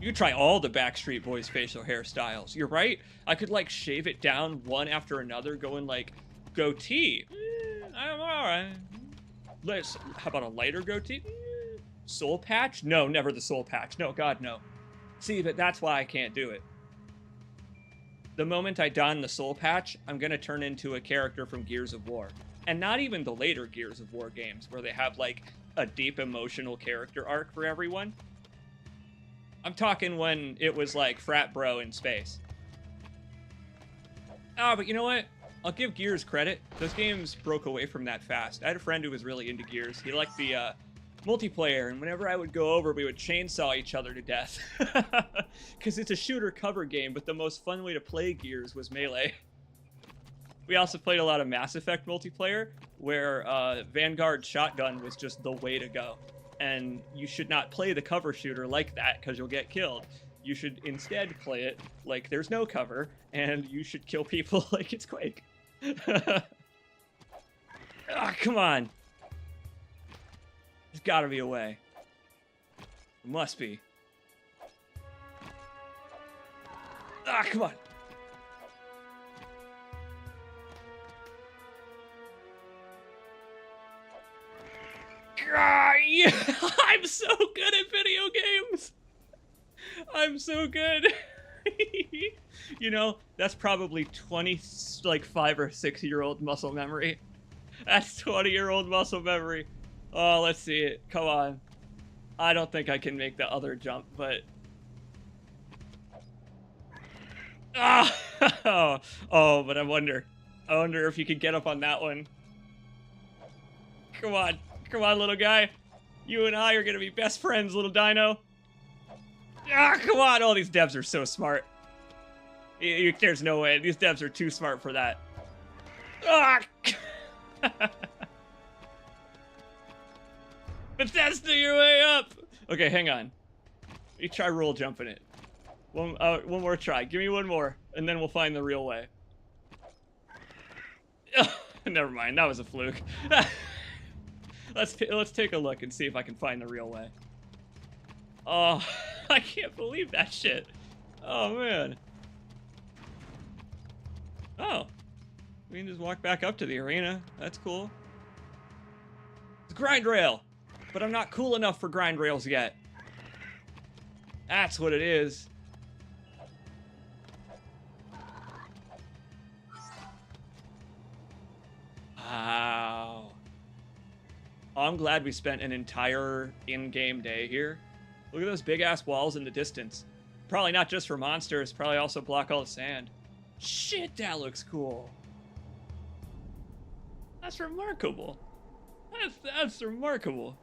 Speaker 1: You could try all the Backstreet Boys facial hairstyles. You're right. I could, like, shave it down one after another, going, like, goatee. I'm alright. How about a lighter goatee? Soul patch? No, never the soul patch. No, God, no. See, but that's why I can't do it. The moment I don the soul patch, I'm going to turn into a character from Gears of War. And not even the later Gears of War games, where they have, like, a deep emotional character arc for everyone. I'm talking when it was, like, frat bro in space. Oh, but you know what? I'll give Gears credit. Those games broke away from that fast. I had a friend who was really into Gears. He liked the multiplayer, and whenever I would go over, we would chainsaw each other to death. Because it's a shooter cover game, but the most fun way to play Gears was melee. We also played a lot of Mass Effect multiplayer, where Vanguard shotgun was just the way to go. And you should not play the cover shooter like that, because you'll get killed. You should instead play it like there's no cover, and you should kill people like it's Quake. Ah, come on. There's gotta be a way. There must be. Ah, come on. Yeah. I'm so good at video games. I'm so good. You know, that's probably 5 or 6 year old muscle memory. That's 20-year-old muscle memory. Oh, let's see it. Come on. I don't think I can make the other jump, but... Oh, but I wonder if you could get up on that one. Come on. Come on, little guy. You and I are gonna be best friends, little dino. Ah, come on. Oh, these devs are so smart. There's no way. These devs are too smart for that. Ah! Bethesda, your way up! Okay, hang on. Let me try roll jumping it. One more try. Give me one more, and then we'll find the real way. Never mind. That was a fluke. Let's take a look and see if I can find the real way. Oh, I can't believe that shit. Oh, man. Oh. We can just walk back up to the arena. That's cool. It's a grind rail. But I'm not cool enough for grind rails yet. That's what it is. Wow. Oh, I'm glad we spent an entire in-game day here. Look at those big-ass walls in the distance. Probably not just for monsters, probably also block all the sand. Shit, that looks cool. That's remarkable. That's remarkable.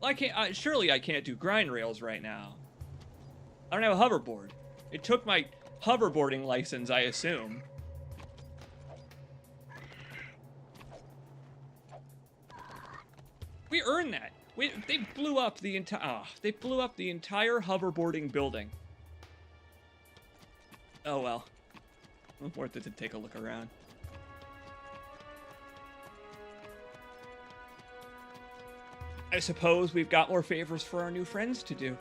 Speaker 1: I can't, surely I can't do grind rails right now. I don't have a hoverboard. It took my hoverboarding license, I assume. We earned that. They blew up the entire. They blew up the entire hoverboarding building. Oh well. Worth it to take a look around. I suppose we've got more favors for our new friends to do.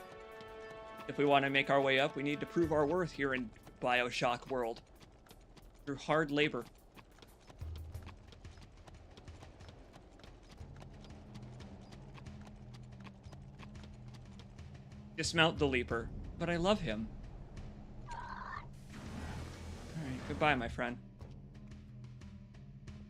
Speaker 1: If we want to make our way up, we need to prove our worth here in BioShock world. Through hard labor. Dismount the Leaper, but I love him. Alright, goodbye, my friend.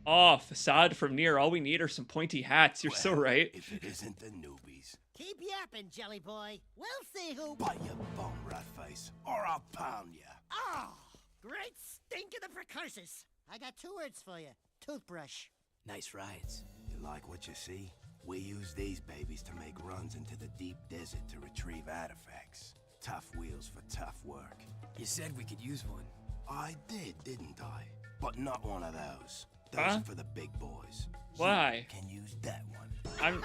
Speaker 1: Oh, facade from near. All we need are some pointy hats. You're so right.
Speaker 5: If it isn't the newbies.
Speaker 4: Keep yapping, Jelly Boy. We'll see who...
Speaker 5: Bite your bum, rat face, or I'll pound ya.
Speaker 4: Oh, great stink of the precursors. I got 2 words for you. Toothbrush.
Speaker 6: Nice rides.
Speaker 5: You like what you see? We use these babies to make runs into the deep desert to retrieve artifacts. Tough wheels for tough work.
Speaker 6: You said we could use one.
Speaker 5: I did, didn't I? But not one of those. Those
Speaker 1: Huh?
Speaker 5: are for the big boys.
Speaker 1: Why?
Speaker 5: You can use that one.
Speaker 1: I'm...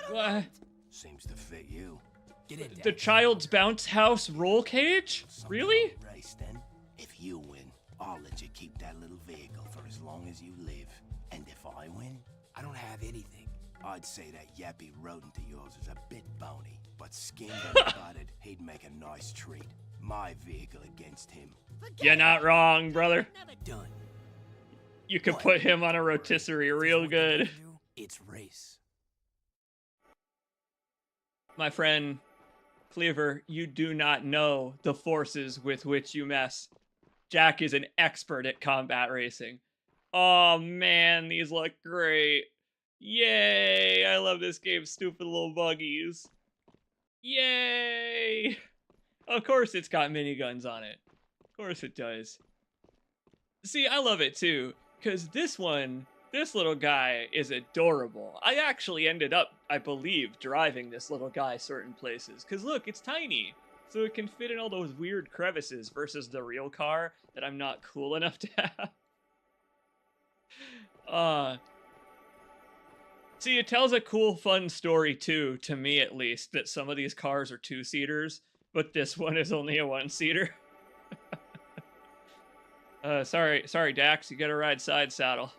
Speaker 1: What?
Speaker 5: Seems to fit you.
Speaker 6: Get in,
Speaker 1: The Child's Bounce House roll cage?
Speaker 5: Some
Speaker 1: Really?
Speaker 5: kind of race, then. If you win, I'll let you keep that little vehicle for as long as you live. And if I win,
Speaker 6: I don't have anything.
Speaker 5: I'd say that yappy rodent of yours is a bit bony, but skinned and butted, he'd make a nice treat. My vehicle against him.
Speaker 1: You're not wrong, brother.
Speaker 4: Never
Speaker 6: Done.
Speaker 1: You could put him on a rotisserie real good.
Speaker 6: It's race.
Speaker 1: My friend Cleaver, you do not know the forces with which you mess. Jack is an expert at combat racing. Oh man, these look great. Yay! I love this game's stupid little buggies. Yay! Of course it's got miniguns on it. Of course it does. See, I love it too, because this little guy is adorable. I actually ended up, I believe, driving this little guy certain places. Because look, it's tiny. So it can fit in all those weird crevices versus the real car that I'm not cool enough to have. See, it tells a cool, fun story too, to me at least, that some of these cars are 2-seaters, but this one is only a 1-seater. Sorry, Dax, you gotta ride side saddle.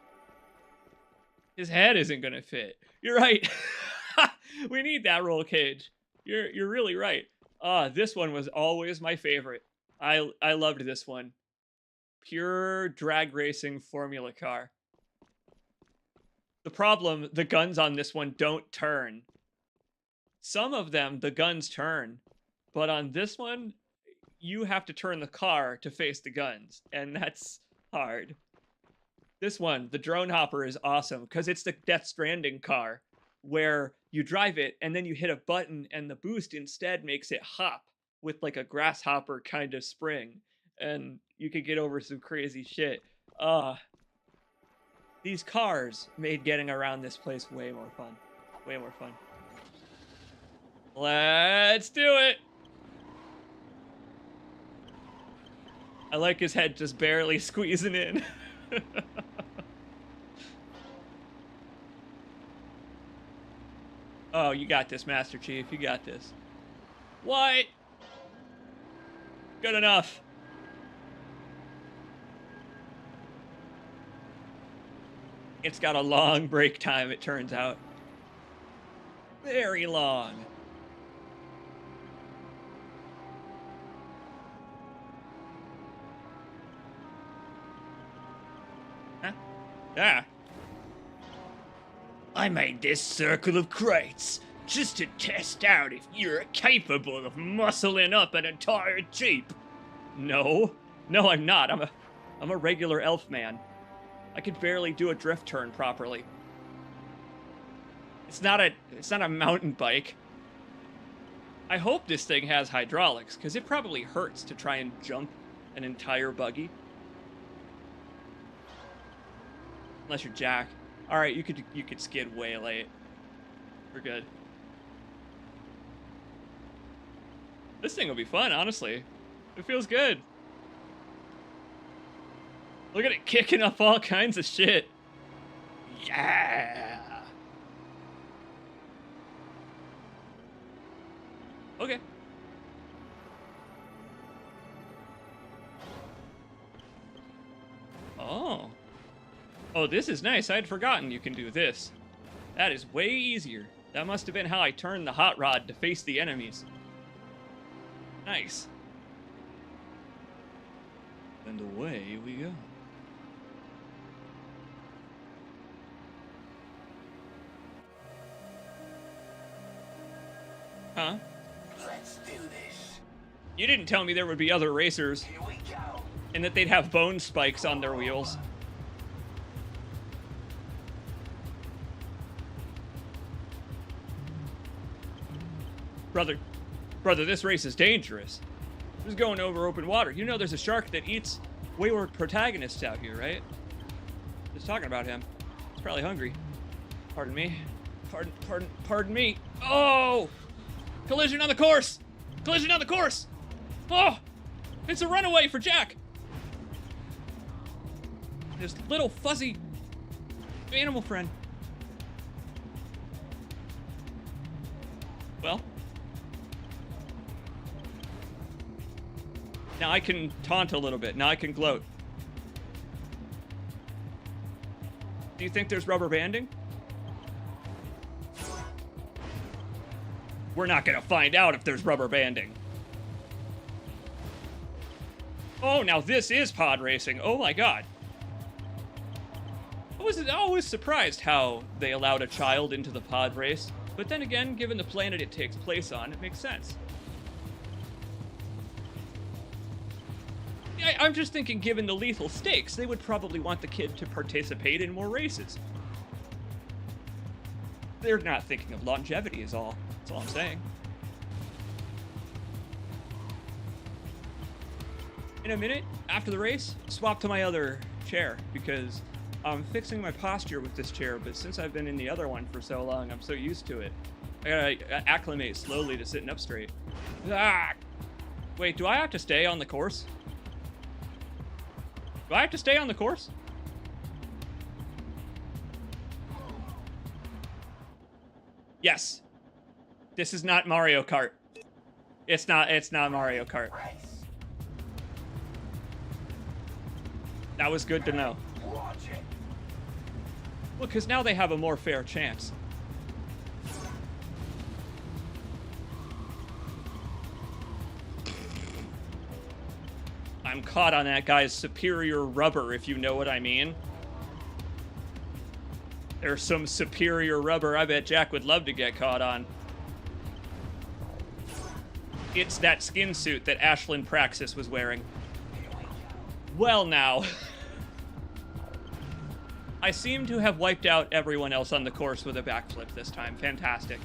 Speaker 1: His head isn't gonna fit. You're right. We need that roll cage. You're really right. This one was always my favorite. I loved this one. Pure drag racing formula car. The problem, the guns on this one don't turn. Some of them, the guns turn. But on this one, you have to turn the car to face the guns. And that's hard. This one, the drone hopper, is awesome. Because it's the Death Stranding car. Where you drive it, and then you hit a button, and the boost instead makes it hop. With like a grasshopper kind of spring. And you could get over some crazy shit. These cars made getting around this place way more fun. Way more fun. Let's do it! I like his head just barely squeezing in. Oh, you got this, Master Chief. You got this. What? Good enough. It's got a long break time, it turns out. Very long. Ah. I made this circle of crates just to test out if you're capable of muscling up an entire jeep. No, I'm not. I'm a regular elf man. I could barely do a drift turn properly. It's not a mountain bike. I hope this thing has hydraulics, because it probably hurts to try and jump an entire buggy. Unless you're Jack. Alright, you could skid way late. We're good. This thing will be fun, honestly. It feels good. Look at it kicking up all kinds of shit. Yeah! Okay. Oh. Oh, this is nice. I had forgotten you can do this. That is way easier. That must have been how I turned the hot rod to face the enemies. Nice. And away we go. Huh?
Speaker 5: Let's do this.
Speaker 1: You didn't tell me there would be other racers.
Speaker 5: Here we go.
Speaker 1: And that they'd have bone spikes on their wheels. Brother, this race is dangerous. This is going over open water. You know there's a shark that eats wayward protagonists out here, right? Just talking about him. He's probably hungry. Pardon me. Pardon me. Oh! Collision on the course! Collision on the course! Oh! It's a runaway for Jack! This little fuzzy animal friend. Well. Now I can taunt a little bit. Now I can gloat. Do you think there's rubber banding? We're not gonna find out if there's rubber banding. Oh, now this is pod racing. Oh my god. I was always surprised how they allowed a child into the pod race. But then again, given the planet it takes place on, it makes sense. I'm just thinking, given the lethal stakes, they would probably want the kid to participate in more races. They're not thinking of longevity is all. That's all I'm saying. In a minute, after the race, swap to my other chair, because I'm fixing my posture with this chair, but since I've been in the other one for so long, I'm so used to it. I gotta acclimate slowly to sitting up straight. Ah! Wait, do I have to stay on the course? Do I have to stay on the course? Yes. This is not Mario Kart. It's not Mario Kart. That was good to know.
Speaker 5: Watch it.
Speaker 1: Well, because now they have a more fair chance. I'm caught on that guy's superior rubber, if you know what I mean. There's some superior rubber I bet Jack would love to get caught on. It's that skin suit that Ashlyn Praxis was wearing. Well now. I seem to have wiped out everyone else on the course with a backflip this time. Fantastic.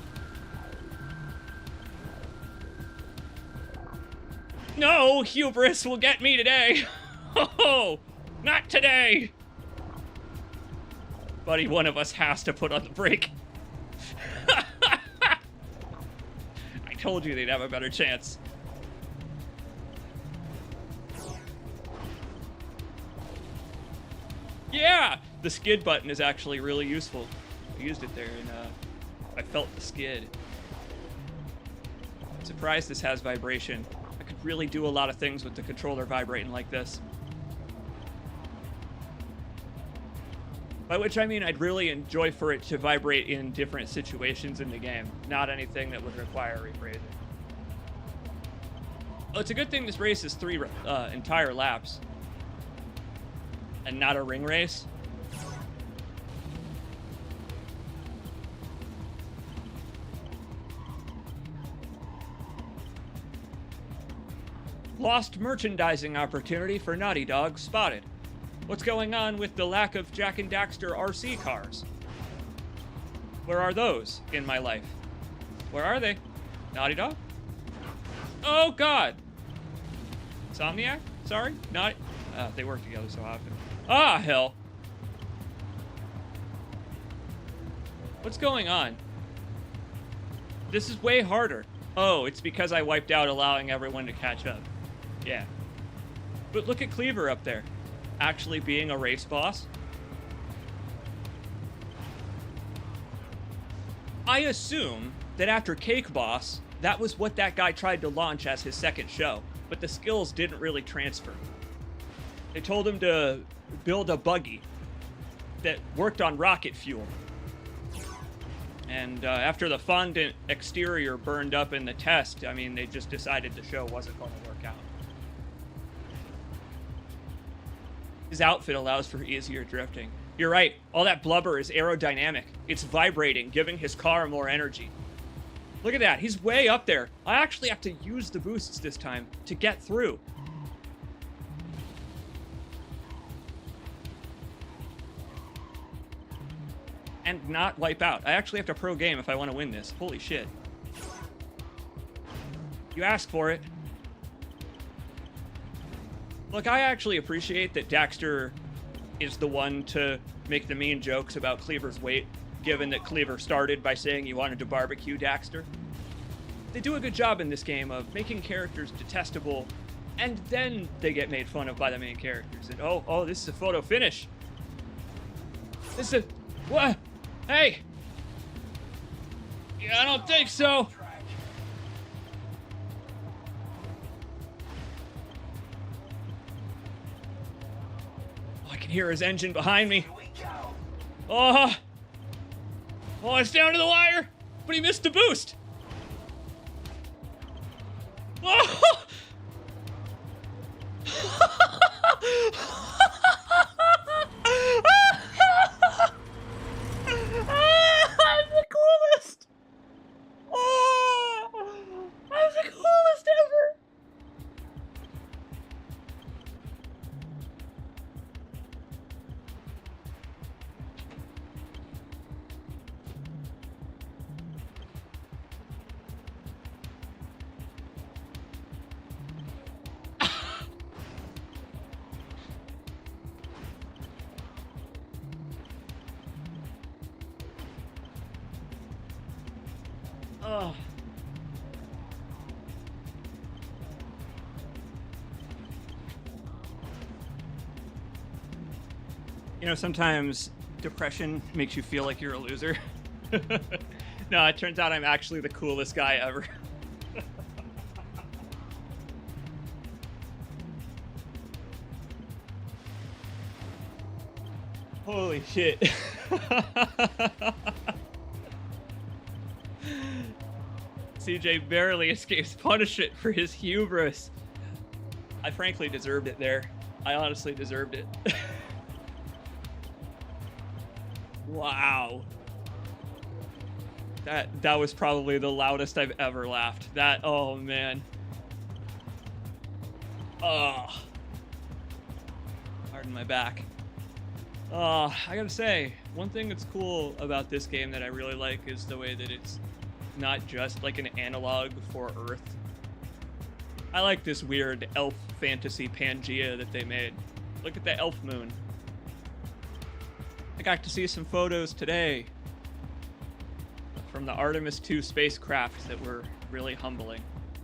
Speaker 1: No, hubris will get me today. Oh, not today. Buddy, one of us has to put on the brake. I told you they'd have a better chance. Yeah, the skid button is actually really useful. I used it there and I felt the skid. I'm surprised this has vibration. I could really do a lot of things with the controller vibrating like this. By which I mean I'd really enjoy for it to vibrate in different situations in the game, not anything that would require rephrasing. Oh, it's a good thing this race is 3 entire laps. And not a ring race. Lost merchandising opportunity for Naughty Dog spotted. What's going on with the lack of Jak and Daxter RC cars? Where are those in my life? Where are they? Naughty Dog? Oh, God. Insomniac? Sorry? Not. They work together so often. Ah, hell. What's going on? This is way harder. Oh, it's because I wiped out allowing everyone to catch up. Yeah. But look at Cleaver up there. Actually being a race boss. I assume that after Cake Boss, that was what that guy tried to launch as his second show, but the skills didn't really transfer. They told him to build a buggy that worked on rocket fuel. And after the fondant exterior burned up in the test, I mean, they just decided the show wasn't going to work out. His outfit allows for easier drifting. You're right, all that blubber is aerodynamic. It's vibrating, giving his car more energy. Look at that, he's way up there. I actually have to use the boosts this time to get through. And not wipe out. I actually have to pro game if I want to win this. Holy shit. You asked for it. Look, I actually appreciate that Daxter is the one to make the mean jokes about Cleaver's weight, given that Cleaver started by saying he wanted to barbecue Daxter. They do a good job in this game of making characters detestable, and then they get made fun of by the main characters. And oh, this is a photo finish. This is a... What? Hey! Yeah, I don't think so. Oh, I can hear his engine behind me. Oh, it's down to the wire, but he missed the boost. Oh! I'm the coolest! Oh, I'm the coolest ever! Oh. You know, sometimes depression makes you feel like you're a loser. No, it turns out I'm actually the coolest guy ever. Holy shit. CJ barely escapes punishment for his hubris. I frankly deserved it there. I honestly deserved it. Wow. That was probably the loudest I've ever laughed. Oh man. Oh. Pardon my back. I gotta say, one thing that's cool about this game that I really like is the way that it's not just like an analog for Earth. I like this weird elf fantasy Pangea that they made. Look at the elf moon. I got to see some photos today from the Artemis II spacecraft that were really humbling.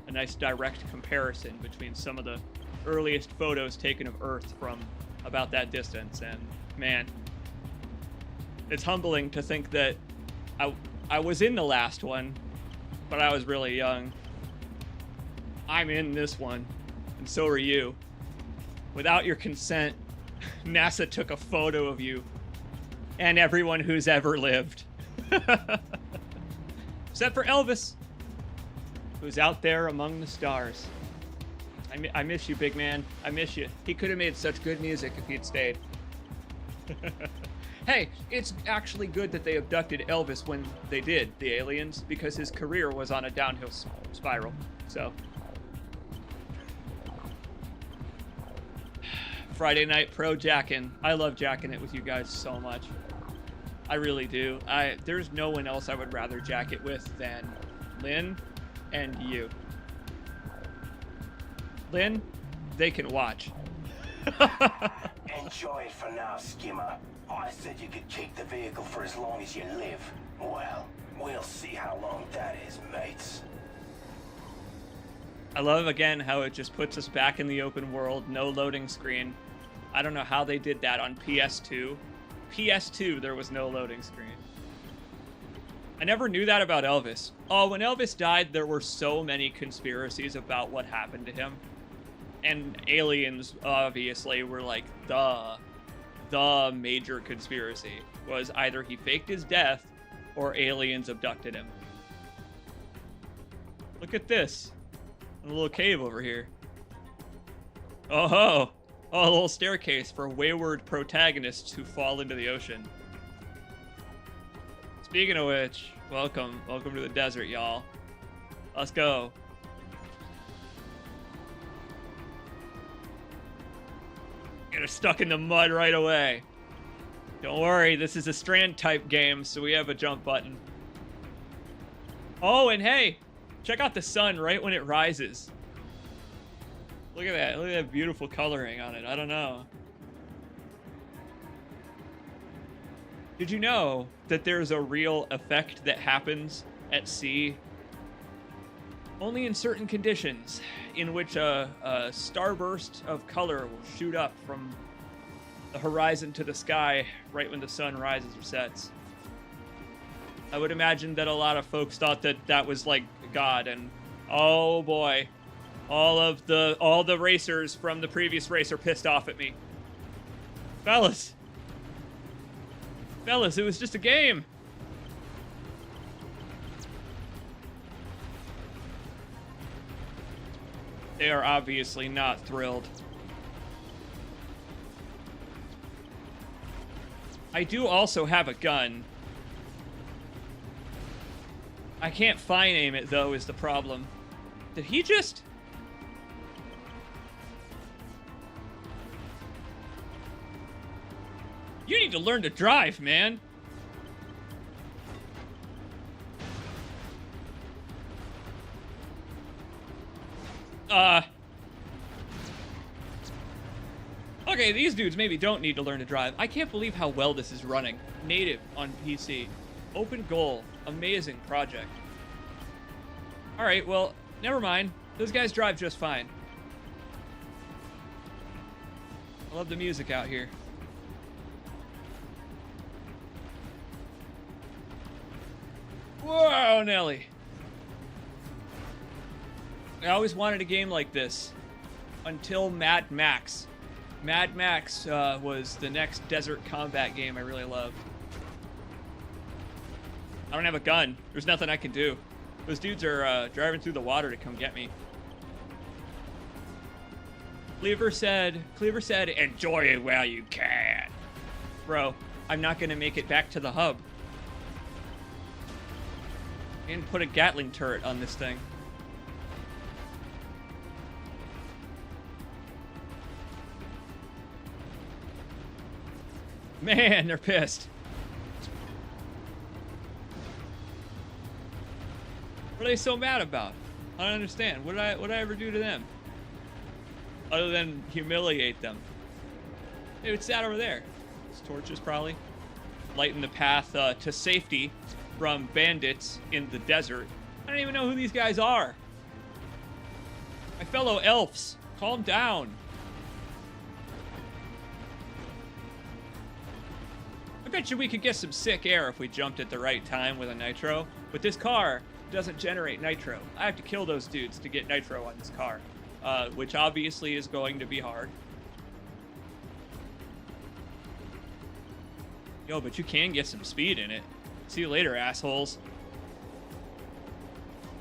Speaker 1: A nice direct comparison between some of the earliest photos taken of Earth from about that distance, and man, it's humbling to think that I was in the last one, but I was really young. I'm in this one, and so are you. Without your consent, NASA took a photo of you and everyone who's ever lived. Except for Elvis, who's out there among the stars. I miss you, big man. I miss you. He could have made such good music if he'd stayed. Hey, it's actually good that they abducted Elvis when they did, the aliens, because his career was on a downhill spiral. So, Friday night pro jacking. I love jacking it with you guys so much. I really do. There's no one else I would rather jack it with than Lynn and you. Lynn, they can watch.
Speaker 5: Enjoy it for now, Skimmer. I said you could keep the vehicle for as long as you live. Well, we'll see how long that is, mates.
Speaker 1: I love, again, how it just puts us back in the open world, no loading screen. I don't know how they did that on PS2. PS2, there was no loading screen. I never knew that about Elvis. Oh, when Elvis died, there were so many conspiracies about what happened to him. And aliens, obviously, were like the major conspiracy. Was either he faked his death or aliens abducted him. Look at this. A little cave over here. Oh, a little staircase for wayward protagonists who fall into the ocean. Speaking of which, welcome to the desert, y'all. Let's go. Get us stuck in the mud right away. Don't worry, this is a strand type game, so we have a jump button. Oh, and hey, check out the sun right when it rises. Look at that. Look at that beautiful coloring on it. I don't know. Did you know that there's a real effect that happens at sea? Only in certain conditions, in which a starburst of color will shoot up from the horizon to the sky right when the sun rises or sets. I would imagine that a lot of folks thought that that was like God, and oh boy, all the racers from the previous race are pissed off at me. Fellas, it was just a game. They are obviously not thrilled. I do also have a gun. I can't fine aim it, though, is the problem. Did he just... You need to learn to drive, man. Okay, these dudes maybe don't need to learn to drive. I can't believe how well this is running. Native on PC. OPENGOAL. Amazing project. Alright, well, never mind. Those guys drive just fine. I love the music out here. Whoa, Nelly. I always wanted a game like this. Until Mad Max. Mad Max was the next desert combat game I really loved. I don't have a gun. There's nothing I can do. Those dudes are driving through the water to come get me. Cleaver said, enjoy it while you can. Bro, I'm not gonna make it back to the hub. And put a Gatling turret on this thing. Man, they're pissed. What are they so mad about? I don't understand. What did I ever do to them? Other than humiliate them. Hey, what's that over there? It's torches, probably. Lighten the path to safety from bandits in the desert. I don't even know who these guys are. My fellow elves, calm down. I bet you we could get some sick air if we jumped at the right time with a nitro. But this car doesn't generate nitro. I have to kill those dudes to get nitro on this car, which obviously is going to be hard. Yo, but you can get some speed in it. See you later, assholes.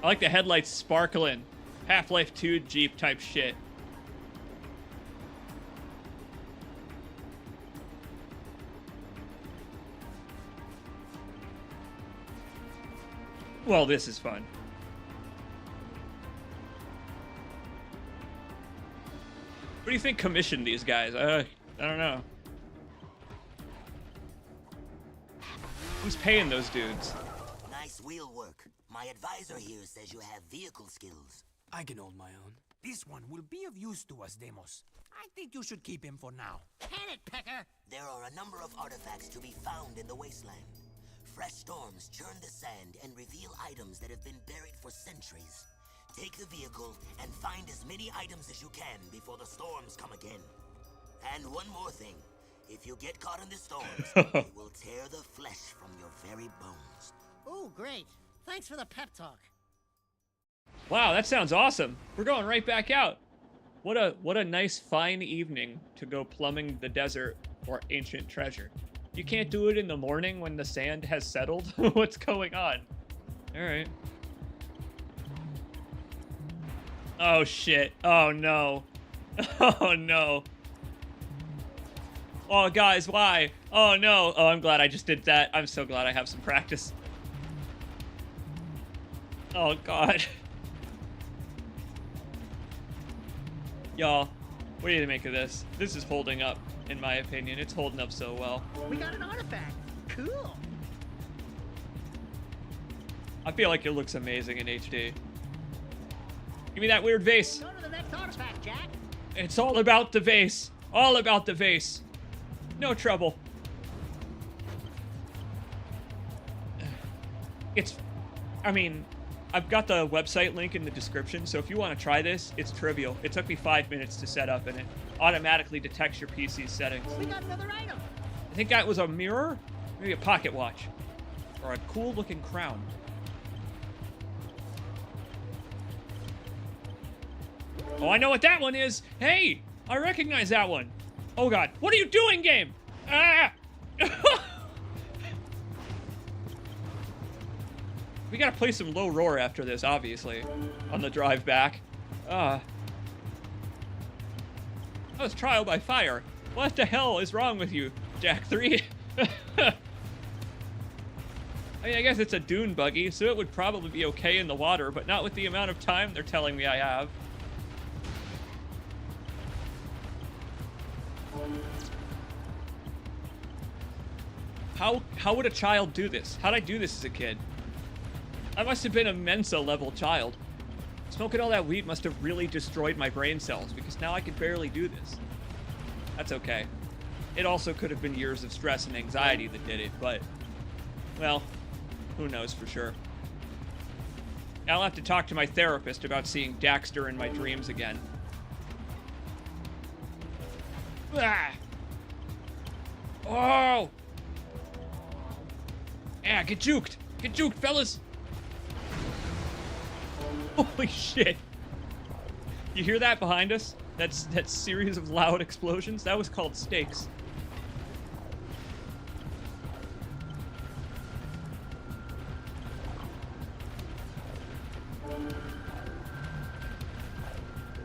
Speaker 1: I like the headlights sparkling. Half-Life 2 Jeep type shit. Well, this is fun. do you think commissioned these guys? I don't know. Who's paying those dudes?
Speaker 6: Nice wheel work. My advisor here says you have vehicle skills.
Speaker 2: I can hold my own. This one will be of use to us, Demos. I think you should keep him for now.
Speaker 4: Can it, Pecker?
Speaker 6: There are a number of artifacts to be found in the wasteland. Fresh storms churn the sand and reveal items that have been buried for centuries. Take the vehicle and find as many items as you can before the storms come again. And one more thing. If you get caught in the storms, it will tear the flesh from your very bones.
Speaker 4: Oh, great. Thanks for the pep talk.
Speaker 1: Wow, that sounds awesome. We're going right back out. What a nice fine evening to go plumbing the desert for ancient treasure. You can't do it in the morning when the sand has settled? What's going on? All right. Oh shit. Oh no. Oh no. Oh guys, why? Oh no. Oh, I'm glad I just did that. I'm so glad I have some practice. Oh god. Y'all, what do you make of this? This is holding up, in my opinion. It's holding up so well.
Speaker 4: We got an artifact. Cool.
Speaker 1: I feel like it looks amazing in HD. Give me that weird vase.
Speaker 4: Go to the next artifact, Jack.
Speaker 1: It's all about the vase. All about the vase. No trouble. I mean, I've got the website link in the description, so if you want to try this, it's trivial. It took me 5 minutes to set up, and it automatically detects your PC's settings.
Speaker 4: We got another item.
Speaker 1: I think that was a mirror, maybe a pocket watch, or a cool-looking crown. Oh, I know what that one is. Hey, I recognize that one. Oh god, what are you doing, game? Ah! We gotta play some low roar after this, obviously, on the drive back. That was trial by fire. What the hell is wrong with you, Jack 3? I mean, I guess it's a dune buggy, so it would probably be okay in the water, but not with the amount of time they're telling me I have. How would a child do this? How'd I do this as a kid? I must have been a Mensa level child. Smoking all that weed must have really destroyed my brain cells, because now I can barely do this. That's okay. It also could have been years of stress and anxiety that did it, but, well, who knows for sure. I'll have to talk to my therapist about seeing Daxter in my dreams again. Ah! Oh! Yeah, get juked! Get juked, fellas! Holy shit! You hear that behind us? That series of loud explosions? That was called stakes.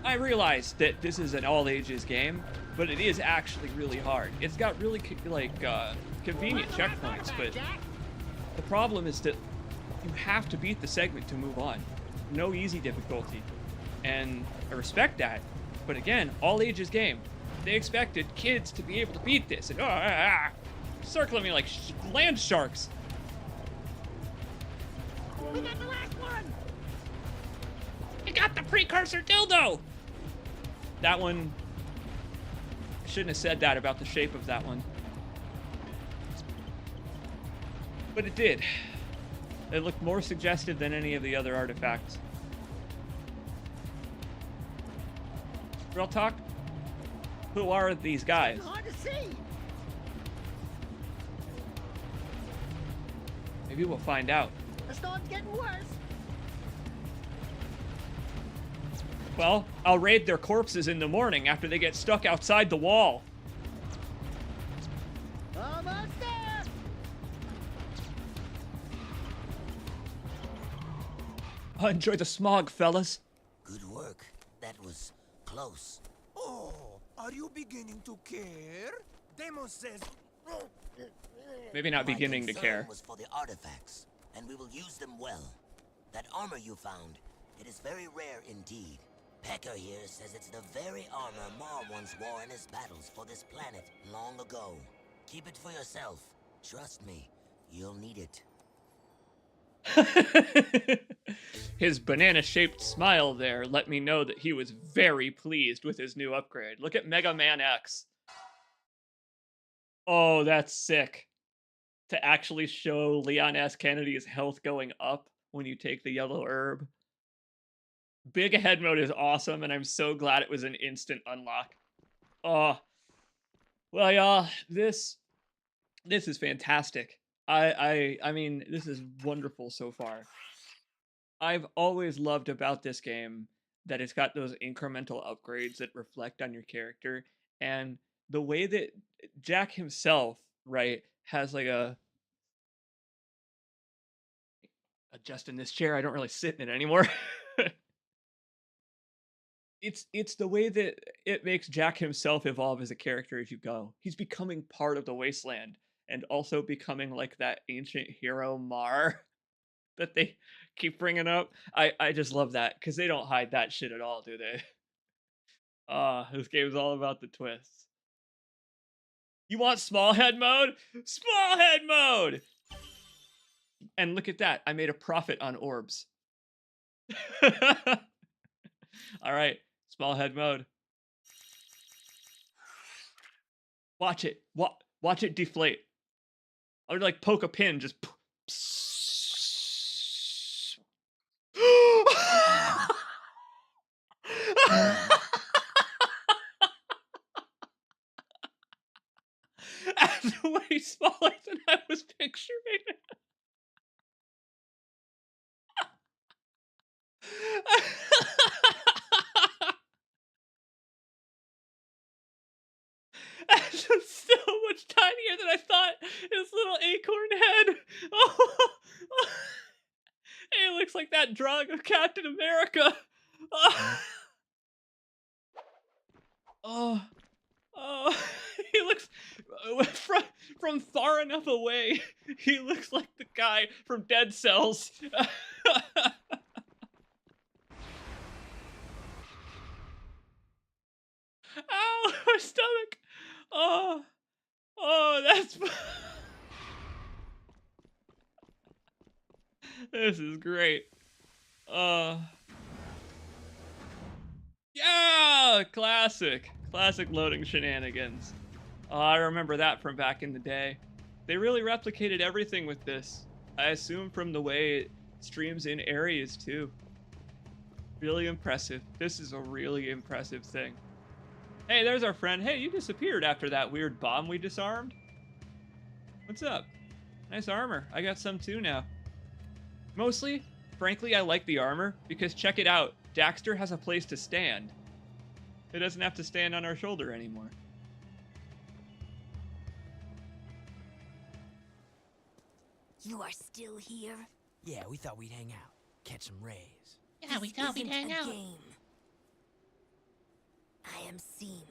Speaker 1: I realize that this is an all-ages game, but it is actually really hard. It's got really, convenient checkpoints, but the problem is that you have to beat the segment to move on. No easy difficulty. And I respect that, but again, all-ages game. They expected kids to be able to beat this, and circling me like land sharks.
Speaker 4: We got the last one.
Speaker 1: You got the precursor dildo! That one... I shouldn't have said that about the shape of that one. But it did. It looked more suggestive than any of the other artifacts. Real talk? Who are these guys?
Speaker 4: It's hard to see.
Speaker 1: Maybe we'll find out.
Speaker 4: The storm's getting worse.
Speaker 1: Well, I'll raid their corpses in the morning after they get stuck outside the wall.
Speaker 4: Almost there.
Speaker 1: Enjoy the smog, fellas.
Speaker 6: Good work. That was close.
Speaker 2: Oh, are you beginning to care? Demos says...
Speaker 1: Maybe not beginning to
Speaker 6: My
Speaker 1: care.
Speaker 6: concern was for the artifacts, and we will use them well. That armor you found, it is very rare indeed. Pecker here says it's the very armor Mar once wore in his battles for this planet long ago. Keep it for yourself. Trust me, you'll need it.
Speaker 1: His banana-shaped smile there let me know that he was very pleased with his new upgrade. Look at Mega Man X. Oh, that's sick. To actually show Leon S. Kennedy's health going up when you take the yellow herb. Big head mode is awesome, and I'm so glad it was an instant unlock. Oh, well, y'all, this is fantastic. I mean, this is wonderful so far. I've always loved about this game that it's got those incremental upgrades that reflect on your character, and the way that Jack himself, right, has like a adjusting this chair. I don't really sit in it anymore. It's the way that it makes Jack himself evolve as a character as you go. He's becoming part of the wasteland and also becoming like that ancient hero Mar that they keep bringing up. I just love that because they don't hide that shit at all, do they? This game's all about the twists. You want small head mode? Small head mode! And look at that. I made a profit on orbs. All right. Small head mode. Watch it. Watch it deflate. I would like poke a pin. Just. That's way smaller than I was picturing. That's so much tinier than I thought. His little acorn head. Oh, it looks like that drug of Captain America. Oh, he looks from far enough away. He looks like the guy from Dead Cells. Ow, my stomach. Oh, that's. This is great. Yeah, classic loading shenanigans. Oh, I remember that from back in the day. They really replicated everything with this. I assume from the way it streams in areas too. Really impressive. This is a really impressive thing. Hey, there's our friend. Hey, you disappeared after that weird bomb we disarmed. What's up? Nice armor. I got some too now. Mostly, frankly, I like the armor because check it out. Daxter has a place to stand. It doesn't have to stand on our shoulder anymore.
Speaker 3: You are still here?
Speaker 2: Yeah, we thought we'd hang out, catch some rays.
Speaker 3: Yeah, we thought we'd hang out. Game. I am Seam.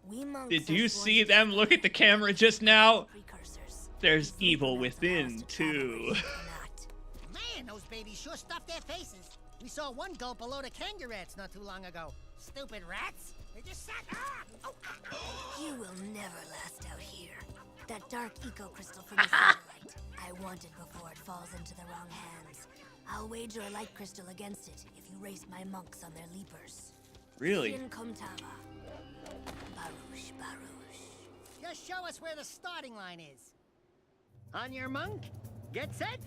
Speaker 3: We monks
Speaker 1: Did you see them look at the camera just now?
Speaker 3: precursors.
Speaker 1: There's evil within, too.
Speaker 4: Man, those babies sure stuffed their faces. We saw one go below the kangaroos not too long ago. Stupid rats. They just sat.
Speaker 3: You will never last out here. That dark eco crystal from the satellite. I want it before it falls into the wrong hands. I'll wager a light crystal against it if you race my monks on their leapers.
Speaker 1: Really?
Speaker 3: Shin Komtava. Barush, Barush.
Speaker 4: Just show us where the starting line is. On your monk. Get set.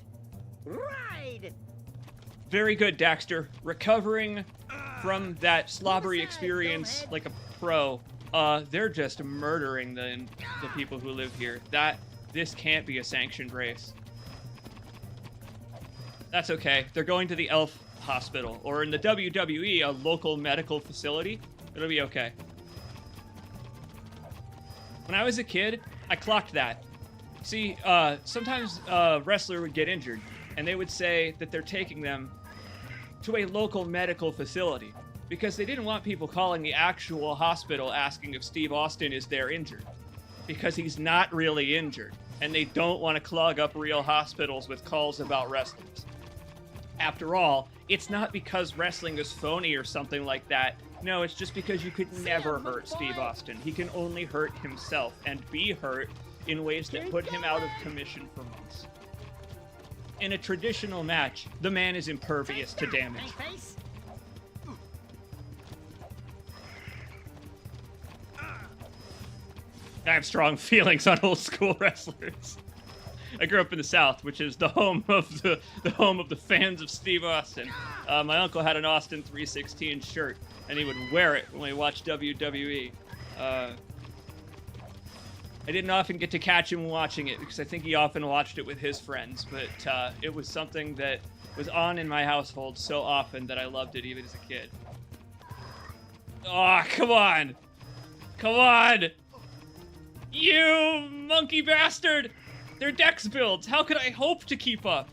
Speaker 4: Ride.
Speaker 1: Very good, Daxter. Recovering from that slobbery experience like a pro. They're just murdering the people who live here. This can't be a sanctioned race. That's okay. They're going to the elf hospital, or in the WWE, a local medical facility. It'll be okay. When I was a kid, I clocked that. See, sometimes a wrestler would get injured, and they would say that they're taking them to a local medical facility because they didn't want people calling the actual hospital asking if Steve Austin is there injured, because he's not really injured, and they don't want to clog up real hospitals with calls about wrestlers. After all, it's not because wrestling is phony or something like that. No, it's just because you could never hurt Steve Austin. He can only hurt himself and be hurt in ways that put him out of commission for months. In a traditional match, the man is impervious to damage. I have strong feelings on old school wrestlers. I grew up in the South, which is the home of the fans of Steve Austin. My uncle had an Austin 316 shirt, and he would wear it when we watched WWE. I didn't often get to catch him watching it because I think he often watched it with his friends, but it was something that was on in my household so often that I loved it even as a kid. Oh, come on! Come on! You monkey bastard! They're Dex builds. How could I hope to keep up?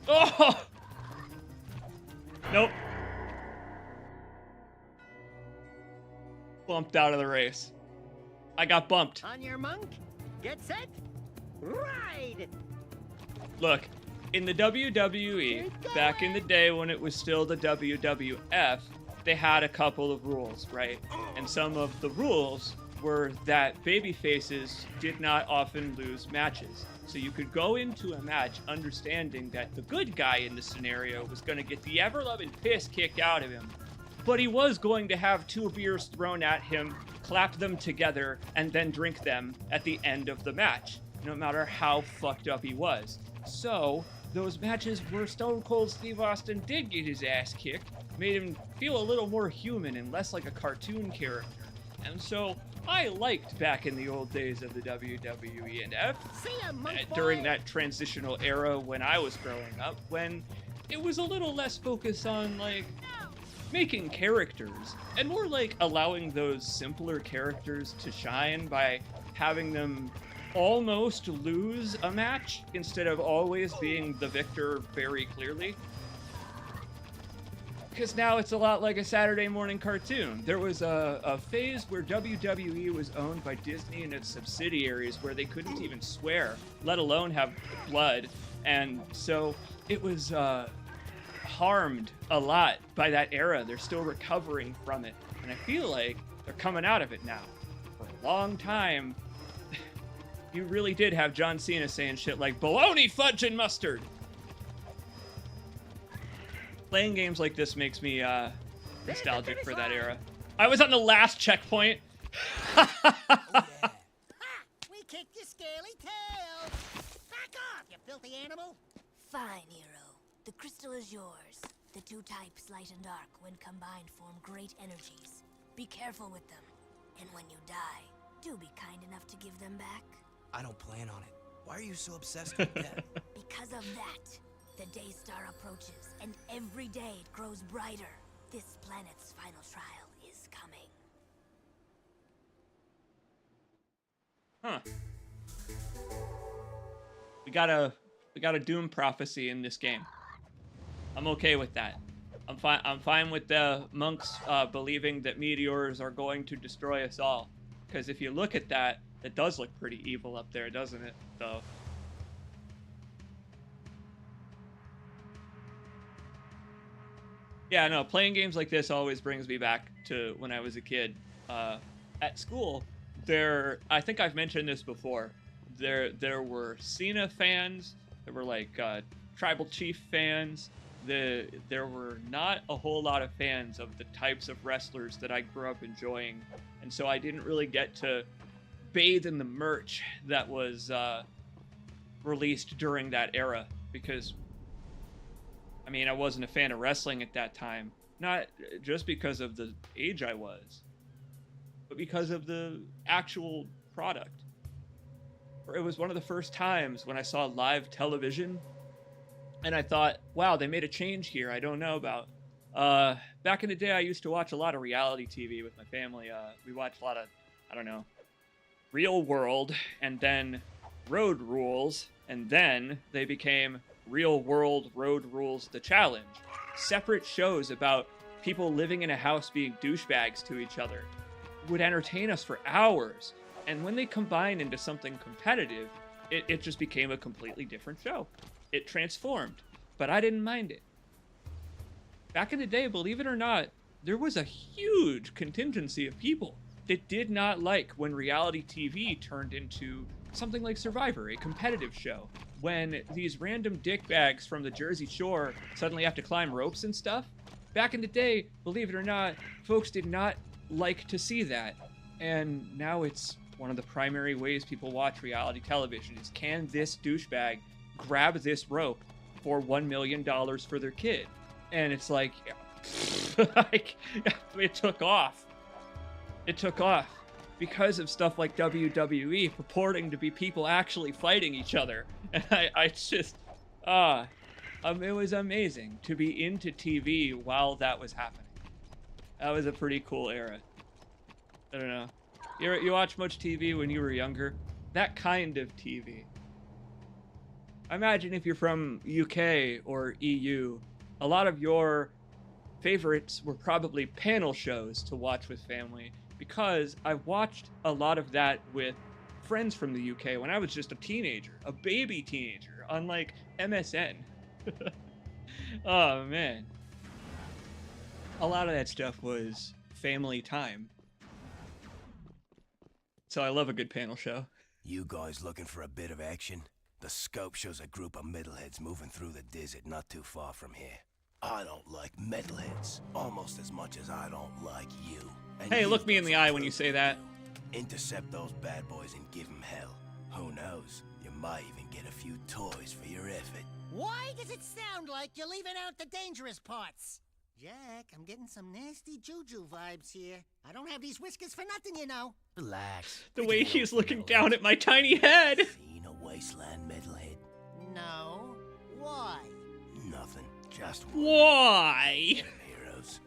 Speaker 1: Oh! Nope. Bumped out of the race. I got bumped.
Speaker 4: On your monk, get set, ride!
Speaker 1: Look, in the WWE, back in the day when it was still the WWF, they had a couple of rules, right? And some of the rules were that babyfaces did not often lose matches. So you could go into a match understanding that the good guy in the scenario was going to get the ever-loving piss kicked out of him, but he was going to have 2 beers thrown at him, clap them together, and then drink them at the end of the match, no matter how fucked up he was. So those matches where Stone Cold Steve Austin did get his ass kicked made him feel a little more human and less like a cartoon character. And so I liked back in the old days of the WWE and during that transitional era when I was growing up, when it was a little less focus on like making characters and more like allowing those simpler characters to shine by having them almost lose a match instead of always being the victor very clearly. Because now it's a lot like a Saturday morning cartoon. There was a phase where WWE was owned by Disney and its subsidiaries where they couldn't even swear, let alone have blood. And so it was harmed a lot by that era. They're still recovering from it. And I feel like they're coming out of it now. For a long time, you really did have John Cena saying shit like, "Bologna, fudge, and mustard." Playing games like this makes me nostalgic for that era. I was on the last checkpoint.
Speaker 4: Oh, yeah. We kicked your scaly tail! Back off, you filthy animal!
Speaker 3: Fine, hero. The crystal is yours. The 2 types, light and dark, when combined, form great energies. Be careful with them. And when you die, do be kind enough to give them back.
Speaker 2: I don't plan on it. Why are you so obsessed with that?
Speaker 3: Because of that, the day star approaches, and every day it grows brighter. This planet's final trial is coming.
Speaker 1: Huh. We got a doom prophecy in this game. I'm okay with that. I'm fine with the monks believing that meteors are going to destroy us all. Because if you look at that, it does look pretty evil up there, doesn't it? Though. Yeah, no, playing games like this always brings me back to when I was a kid. At school, I think I've mentioned this before, there were Cena fans, there were like Tribal Chief fans, there were not a whole lot of fans of the types of wrestlers that I grew up enjoying, and so I didn't really get to bathe in the merch that was released during that era, because I mean, I wasn't a fan of wrestling at that time. Not just because of the age I was, but because of the actual product. It was one of the first times when I saw live television, and I thought, wow, they made a change here I don't know about. Back in the day, I used to watch a lot of reality TV with my family. We watched a lot of, I don't know, Real World, and then Road Rules, and then they became Real World Road Rules The Challenge. Separate shows about people living in a house being douchebags to each other. Would entertain us for hours. And when they combined into something competitive, it just became a completely different show. It transformed. but I didn't mind it. Back in the day, believe it or not, there was a huge contingency of people that did not like when reality TV turned into something like Survivor, a competitive show. When these random dickbags from the Jersey Shore suddenly have to climb ropes and stuff. Back in the day, believe it or not, folks did not like to see that. And now it's one of the primary ways people watch reality television is, can this douchebag grab this rope for $1 million for their kid? And it's like, like, it took off. It took off because of stuff like WWE purporting to be people actually fighting each other. And I just, it was amazing to be into TV while that was happening. That was a pretty cool era. I don't know. You watch much TV when you were younger? That kind of TV. I imagine if you're from UK or EU, a lot of your favorites were probably panel shows to watch with family, because I watched a lot of that with friends from the UK when I was just a teenager, a baby teenager, on like MSN. Oh man. A lot of that stuff was family time. So I love a good panel show.
Speaker 5: You guys looking for a bit of action? The scope shows a group of metalheads moving through the desert not too far from here. I don't like metalheads almost as much as I don't like you. And
Speaker 1: Hey,
Speaker 5: you've
Speaker 1: look me in
Speaker 5: got
Speaker 1: the
Speaker 5: some
Speaker 1: eye when
Speaker 5: work
Speaker 1: you say
Speaker 5: to
Speaker 1: that.
Speaker 5: do. Intercept those bad boys and give them hell. Who knows? You might even get a few toys for your effort.
Speaker 4: Why does it sound like you're leaving out the dangerous parts? Jack, I'm getting some nasty juju vibes here. I don't have these whiskers for nothing, you know.
Speaker 5: Relax.
Speaker 1: The way he's looking down at my tiny head.
Speaker 5: Seen a wasteland metalhead?
Speaker 4: No. Why?
Speaker 5: Nothing. Just
Speaker 1: Why?
Speaker 5: heroes.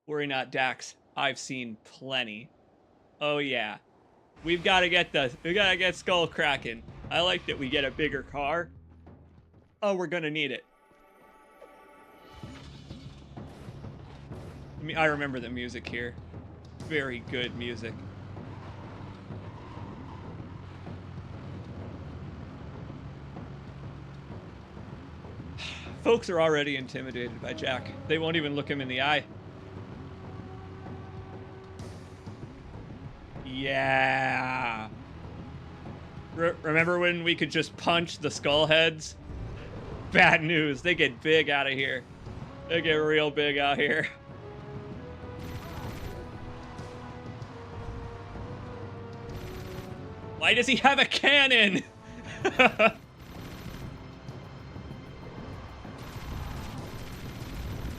Speaker 1: Worry not, Dax. I've seen plenty. Oh yeah. We gotta get Skull cracking. I like that we get a bigger car. Oh, we're gonna need it. I remember the music here. Very good music. Folks are already intimidated by Jack. They won't even look him in the eye. Yeah. Remember when we could just punch the skull heads? Bad news. They get big out of here. They get real big out here. Why does he have a cannon?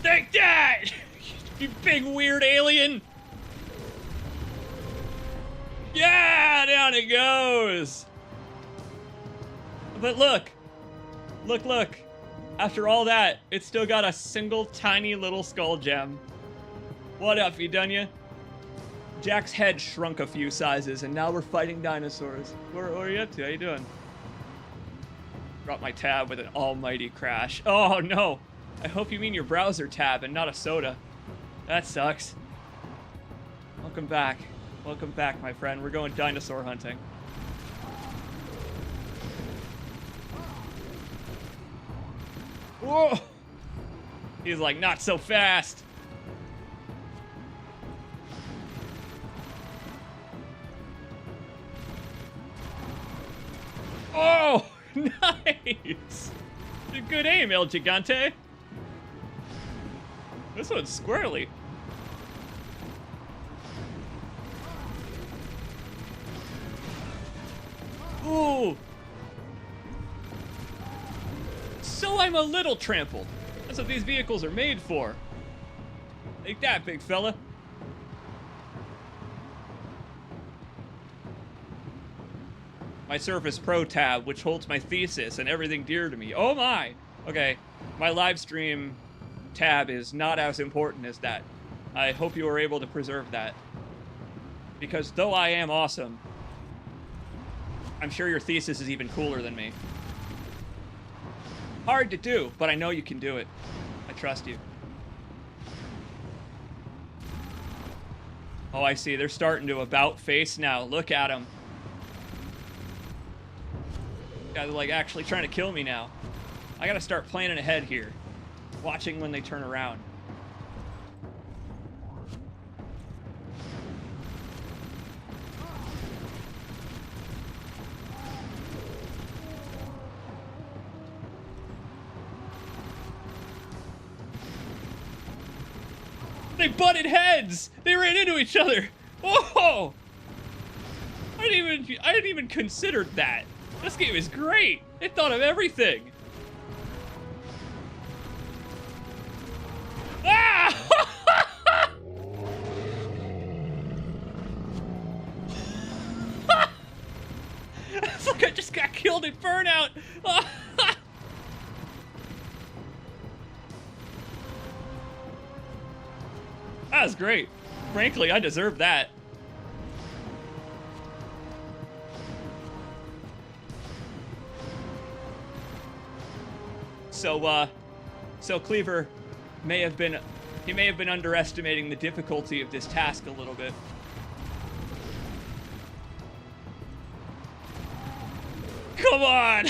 Speaker 1: Take that! You big weird alien! Yeah, down it goes! But look! Look. After all that, it's still got a single tiny little skull gem. What up, you done ya? Jack's head shrunk a few sizes, and now we're fighting dinosaurs. Where are you up to? How you doing? Dropped my tab with an almighty crash. Oh, no. I hope you mean your browser tab and not a soda. That sucks. Welcome back. Welcome back, my friend. We're going dinosaur hunting. Whoa! He's like, not so fast. Oh, nice! Good aim, El Gigante. This one's squirrely. Ooh! So I'm a little trampled. That's what these vehicles are made for. Take that, big fella. My Surface Pro tab, which holds my thesis and everything dear to me. Oh my! Okay, my live stream tab is not as important as that. I hope you were able to preserve that. Because though I am awesome, I'm sure your thesis is even cooler than me. Hard to do, but I know you can do it. I trust you. Oh, I see. They're starting to about face now. Look at them. Guys are like actually trying to kill me now. I gotta start planning ahead here. Watching when they turn around. They butted heads! They ran into each other! Whoa! I didn't even consider that. This game is great! It thought of everything! Ah! It's like I just got killed in Burnout! That was great. Frankly, I deserve that. So Cleaver may have been underestimating the difficulty of this task a little bit. Come on!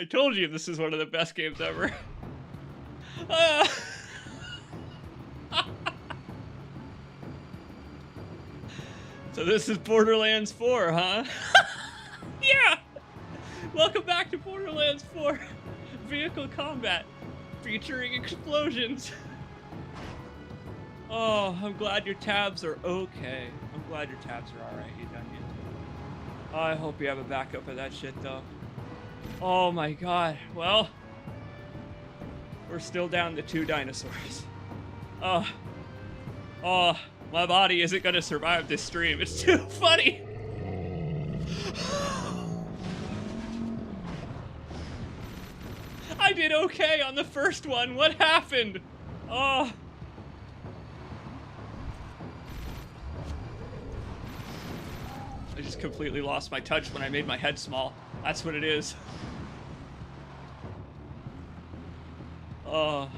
Speaker 1: I told you this is one of the best games ever. So this is Borderlands 4, huh? Yeah! Welcome back to Borderlands 4. Vehicle combat featuring explosions. Oh, I'm glad your tabs are okay. I'm glad your tabs are alright, you done it. I hope you have a backup of that shit, though. Oh my god. Well, we're still down to 2 dinosaurs. Oh, my body isn't gonna survive this stream. It's too funny. I did okay on the first one. What happened? Oh. I just completely lost my touch when I made my head small. That's what it is. Oh.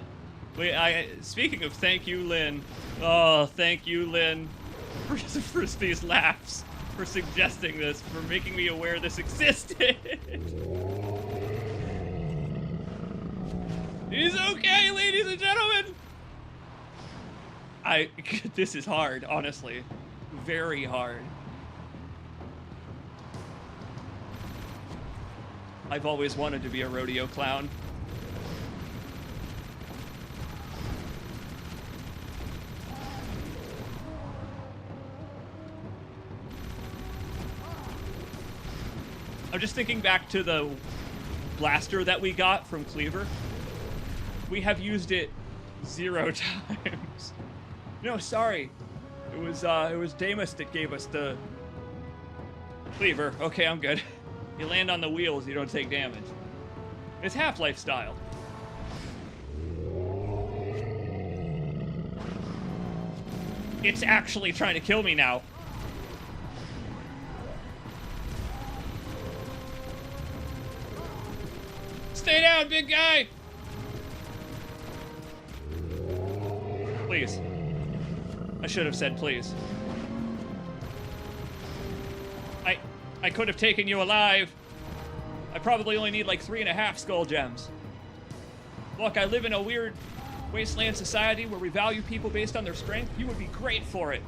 Speaker 1: Wait, speaking of thank you, Lynn. Oh, thank you, Lynn, for these laughs, for suggesting this, for making me aware this existed. He's okay, ladies and gentlemen. This is hard, honestly. Very hard. I've always wanted to be a rodeo clown. I'm just thinking back to the blaster that we got from Cleaver. We have used it 0 times. No, sorry. It was Damus that gave us the Cleaver. Okay, I'm good. You land on the wheels, you don't take damage. It's Half-Life style. It's actually trying to kill me now. Stay down, big guy! Please. I should have said please. I could have taken you alive. I probably only need like 3.5 skull gems. Look, I live in a weird wasteland society where we value people based on their strength. You would be great for it.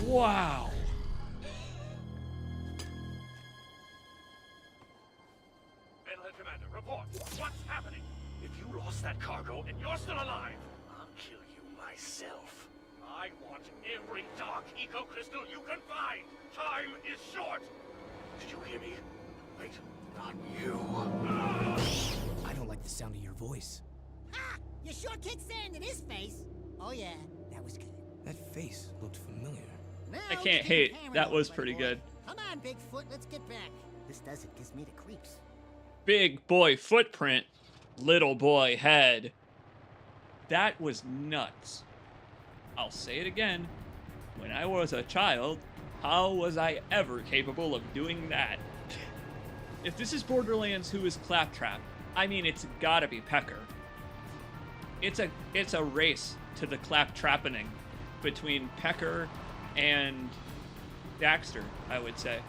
Speaker 1: Wow.
Speaker 7: Airline Commander, report. What's happening? If you lost that cargo and you're still alive, I'll kill you myself. I want every dark eco crystal you can find. Time is short. Did you hear me? Wait, not you.
Speaker 2: I don't like the sound of your voice.
Speaker 4: Ha! You sure kicked sand in his face. Oh yeah, that was good.
Speaker 2: That face looked familiar.
Speaker 4: Now
Speaker 1: I
Speaker 4: get
Speaker 1: can't
Speaker 4: to the
Speaker 1: hate.
Speaker 4: camera
Speaker 1: That
Speaker 4: though,
Speaker 1: was
Speaker 4: buddy
Speaker 1: pretty
Speaker 4: boy.
Speaker 1: good.
Speaker 4: Come on, Bigfoot, let's get back. This desert gives me the creeps.
Speaker 1: Big boy footprint, little boy head. That was nuts. I'll say it again. When I was a child, how was I ever capable of doing that? If this is Borderlands, who is Claptrap? I mean, it's gotta be Pecker. It's a race to the claptrappening between Pecker and Daxter, I would say.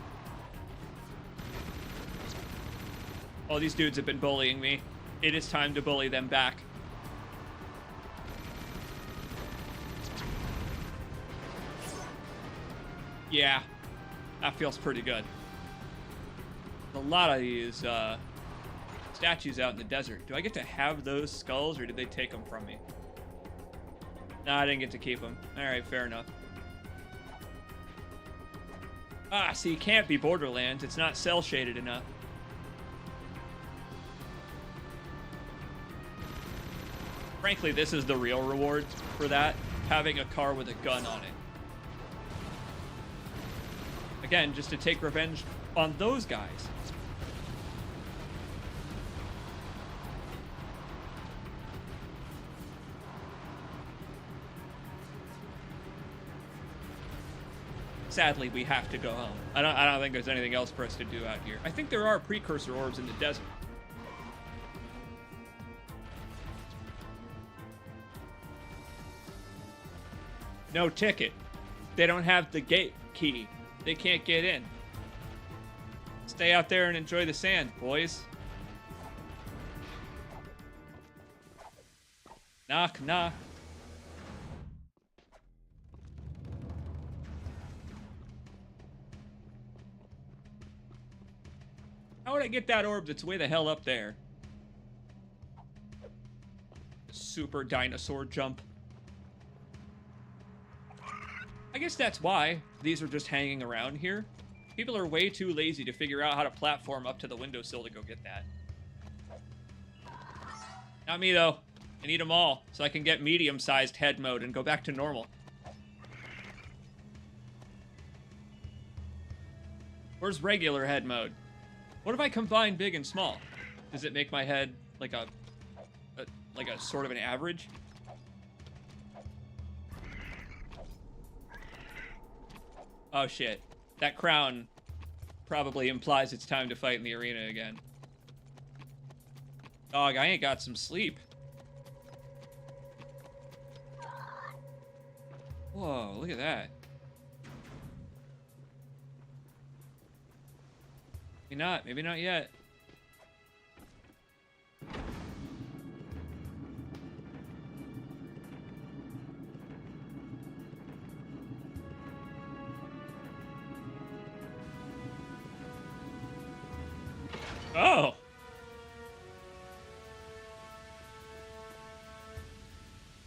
Speaker 1: Oh, these dudes have been bullying me. It is time to bully them back. Yeah, that feels pretty good. A lot of these statues out in the desert. Do I get to have those skulls, or did they take them from me? No, I didn't get to keep them. All right, fair enough. Ah, see, it can't be Borderlands. It's not cel-shaded enough. Frankly, this is the real reward for that, having a car with a gun on it. Again, just to take revenge on those guys. Sadly, we have to go home. I don't think there's anything else for us to do out here. I think there are precursor orbs in the desert. No ticket. They don't have the gate key. They can't get in. Stay out there and enjoy the sand, boys. Knock, knock. How would I get that orb that's way the hell up there? Super dinosaur jump. I guess that's why these are just hanging around here. People are way too lazy to figure out how to platform up to the windowsill to go get that. Not me, though. I need them all so I can get medium-sized head mode and go back to normal. Where's regular head mode? What if I combine big and small? Does it make my head like a sort of an average? Oh shit. That crown probably implies it's time to fight in the arena again. Dog, I ain't got some sleep. Whoa, look at that. Maybe not yet. Oh!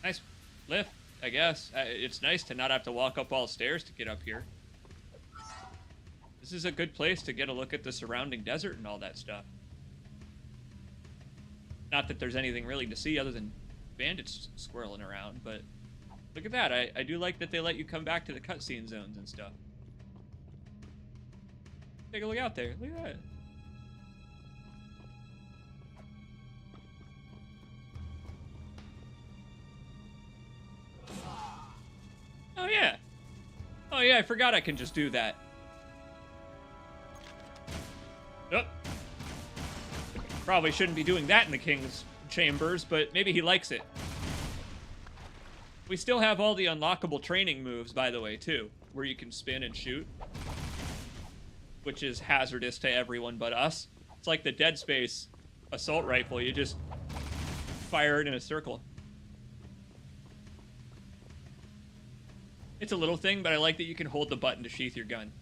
Speaker 1: Nice lift, I guess. It's nice to not have to walk up all stairs to get up here. This is a good place to get a look at the surrounding desert and all that stuff. Not that there's anything really to see other than bandits squirreling around, but look at that. I do like that they let you come back to the cutscene zones and stuff. Take a look out there. Look at that. Oh, yeah. Oh, yeah, I forgot I can just do that. Oh. Probably shouldn't be doing that in the king's chambers, but maybe he likes it. We still have all the unlockable training moves, by the way, too, where you can spin and shoot, which is hazardous to everyone but us. It's like the Dead Space assault rifle. You just fire it in a circle. It's a little thing, but I like that you can hold the button to sheath your gun.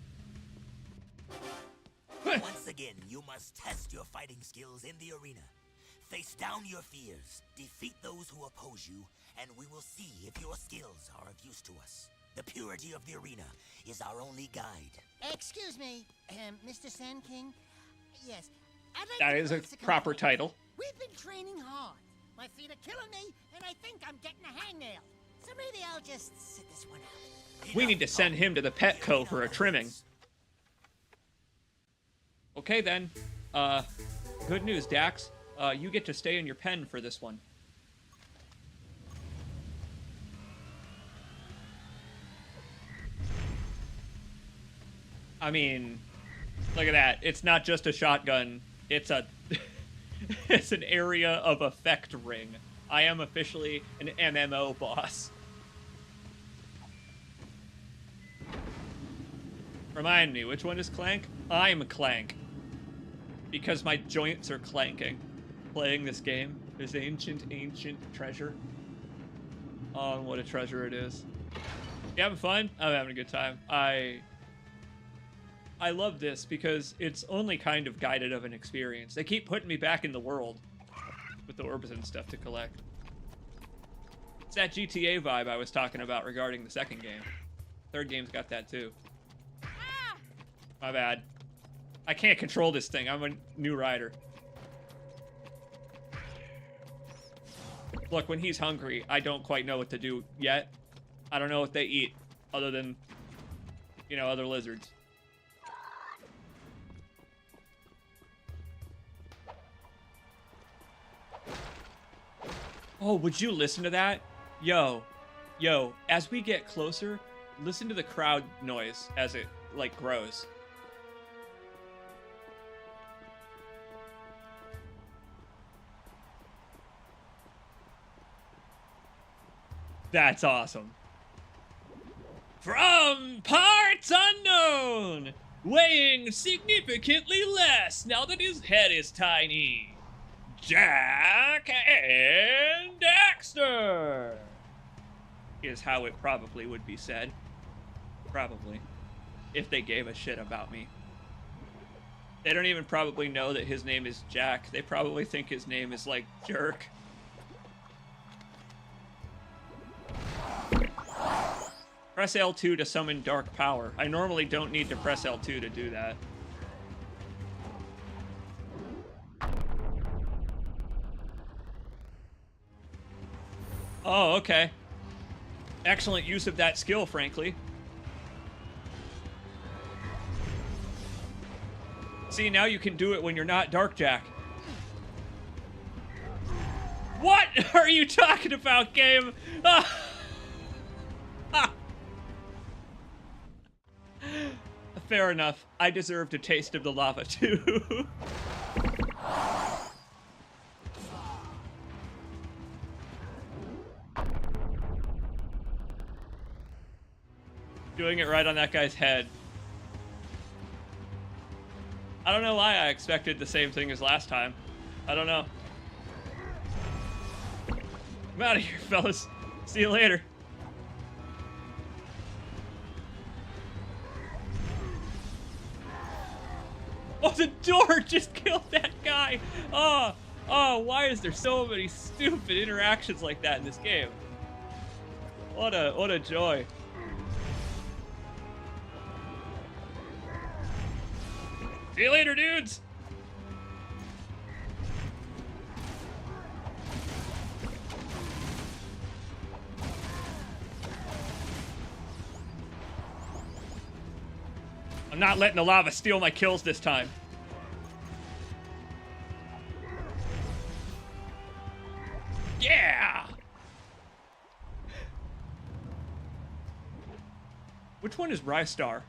Speaker 6: Once again, you must test your fighting skills in the arena. Face down your fears, defeat those who oppose you, and we will see if your skills are of use to us. The purity of the arena is our only guide.
Speaker 4: Excuse me, Mr. Sand King. Yes, I'd like
Speaker 1: That
Speaker 4: to
Speaker 1: is a
Speaker 4: place
Speaker 1: proper
Speaker 4: complaint.
Speaker 1: title.
Speaker 4: We've been training hard. My feet are killing me, and I think I'm getting a hangnail. So maybe I'll just sit this one out.
Speaker 1: We need to send him to the Petco for a trimming. Okay, then. Good news, Dax. You get to stay in your pen for this one. I mean, look at that. It's not just a shotgun. It's a... it's an area of effect ring. I am officially an MMO boss. Remind me, which one is Clank? I'm Clank. Because my joints are clanking. Playing this game. This ancient treasure. Oh, what a treasure it is. You having fun? I'm having a good time. I love this because it's only kind of guided of an experience. They keep putting me back in the world with the orbs and stuff to collect. It's that GTA vibe I was talking about regarding the second game. Third game's got that too. My bad. I can't control this thing. I'm a new rider. Look, when he's hungry, I don't quite know what to do yet. I don't know what they eat other than, you know, other lizards. Oh, would you listen to that? Yo, as we get closer, listen to the crowd noise as it, like, grows. That's awesome. From parts unknown, weighing significantly less now that his head is tiny, Jack and Daxter is how it probably would be said. Probably. If they gave a shit about me. They don't even probably know that his name is Jack. They probably think his name is like Jerk. Press L2 to summon dark power. I normally don't need to press L2 to do that. Oh, okay. Excellent use of that skill, frankly. See, now you can do it when you're not Dark Jack. What are you talking about, game? Fair enough. I deserved a taste of the lava, too. Doing it right on that guy's head. I don't know why I expected the same thing as last time. I don't know. I'm out of here, fellas. See you later. Oh, the door just killed that guy. Oh, why is there so many stupid interactions like that in this game? What a joy. See you later, dudes. I'm not letting the lava steal my kills this time. Yeah! Which one is Rystar?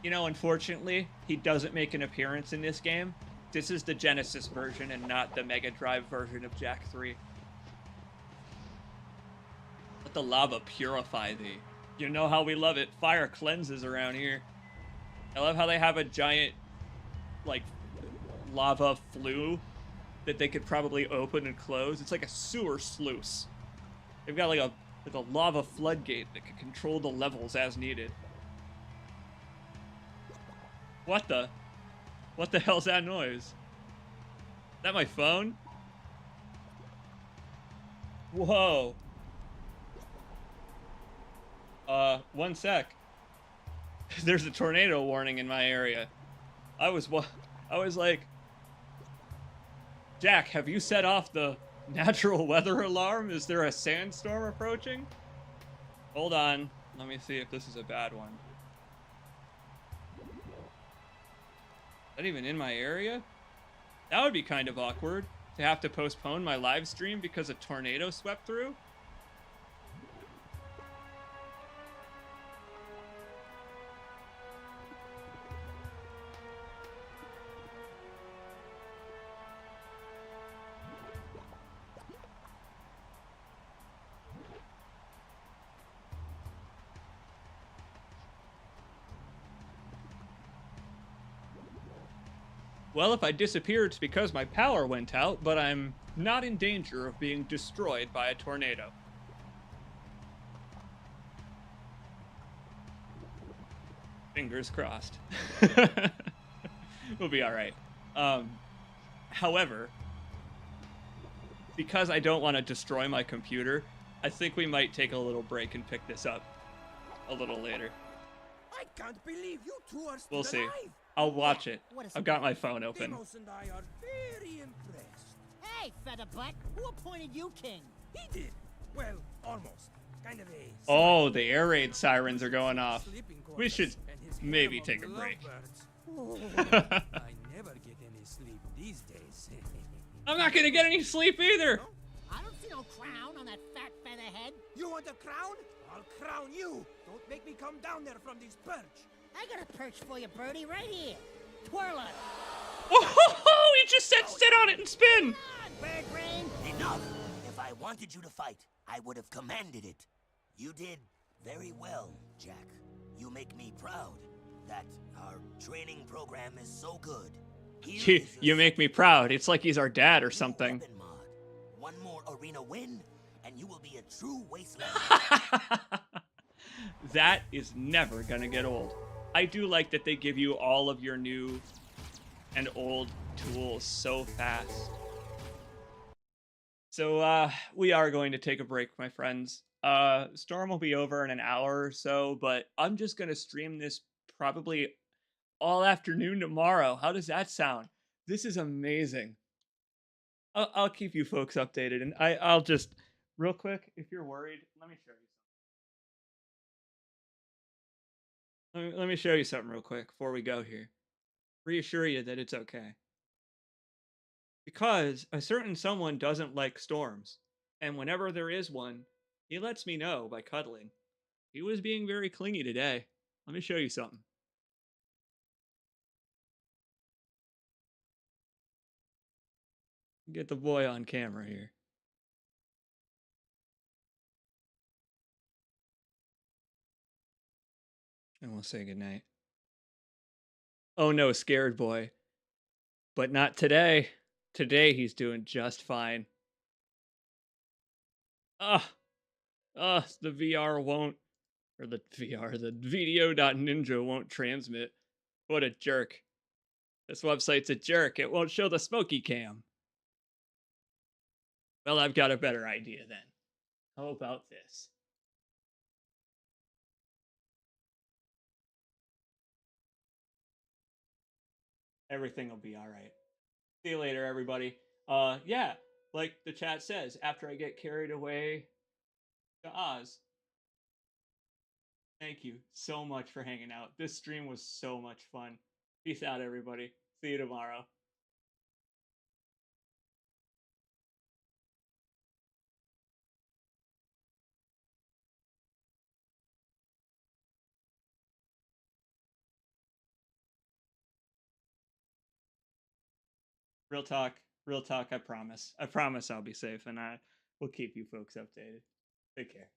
Speaker 1: You know, unfortunately, he doesn't make an appearance in this game. This is the Genesis version and not the Mega Drive version of Jak 3. Let the lava purify thee. You know how we love it. Fire cleanses around here. I love how they have a giant, like, lava flue that they could probably open and close. It's like a sewer sluice. They've got like a lava floodgate that can control the levels as needed. What the hell's that noise? Is that my phone? Whoa. One sec. There's a tornado warning in my area. I was like, Jack, have you set off the natural weather alarm? Is there a sandstorm approaching? Hold on. Let me see if this is a bad one. that even in my area? That would be kind of awkward to have to postpone my live stream because a tornado swept through. Well, if I disappeared, it's because my power went out, but I'm not in danger of being destroyed by a tornado. Fingers crossed. We'll be all right. However, because I don't want to destroy my computer, I think we might take a little break and pick this up a little later.
Speaker 2: I can't believe you two are still
Speaker 1: We'll see.
Speaker 2: alive.
Speaker 1: I'll watch it.
Speaker 4: what is
Speaker 1: I've got my phone open.
Speaker 2: Deimos and I are very impressed.
Speaker 4: Hey, Featherbutt, who appointed you king?
Speaker 2: He did. Well, almost. Kind of a...
Speaker 1: Oh, the air raid sirens are going off.
Speaker 2: sleeping
Speaker 1: We
Speaker 2: quarters
Speaker 1: should
Speaker 2: and his
Speaker 1: maybe
Speaker 2: harem
Speaker 1: take
Speaker 2: of
Speaker 1: a break.
Speaker 2: lovebirds. I never get any sleep these days.
Speaker 1: I'm not gonna get any sleep either.
Speaker 4: I don't see no crown on that fat featherhead.
Speaker 2: You want a crown? I'll crown you. Don't make me come down there from this perch.
Speaker 4: I got a perch for you, Birdie, right here. Twirl it.
Speaker 1: Oh, he just said sit on it and spin.
Speaker 4: Come on, bird brain.
Speaker 6: Enough! If I wanted you to fight, I would have commanded it. You did very well, Jack. You make me proud that our training program is so good. Here is
Speaker 1: You
Speaker 6: your
Speaker 1: make me proud. It's like he's our dad or something.
Speaker 6: weapon mod. One more arena win, and you will be a true wasteland.
Speaker 1: That is never gonna get old. I do like that they give you all of your new and old tools so fast. So we are going to take a break, my friends. Storm will be over in an hour or so, but I'm just gonna stream this probably all afternoon tomorrow. How does that sound? This is amazing. I'll keep you folks updated, and I'll just real quick, if you're worried, let me show you something. Let me show you something real quick before we go here. Reassure you that it's okay. Because a certain someone doesn't like storms, and whenever there is one, he lets me know by cuddling. He was being very clingy today. Let me show you something. Get the boy on camera here. And we'll say goodnight. Oh no, scared boy. But not today. Today he's doing just fine. The VR won't, or the VR, the video.ninja won't transmit. What a jerk. This website's a jerk. It won't show the smoky cam. Well, I've got a better idea then. How about this? Everything will be all right. See you later, everybody. Yeah, like the chat says, after I get carried away to Oz. Thank you so much for hanging out. This stream was so much fun. Peace out, everybody. See you tomorrow. Real talk, I promise. I promise I'll be safe, and I will keep you folks updated. Take care.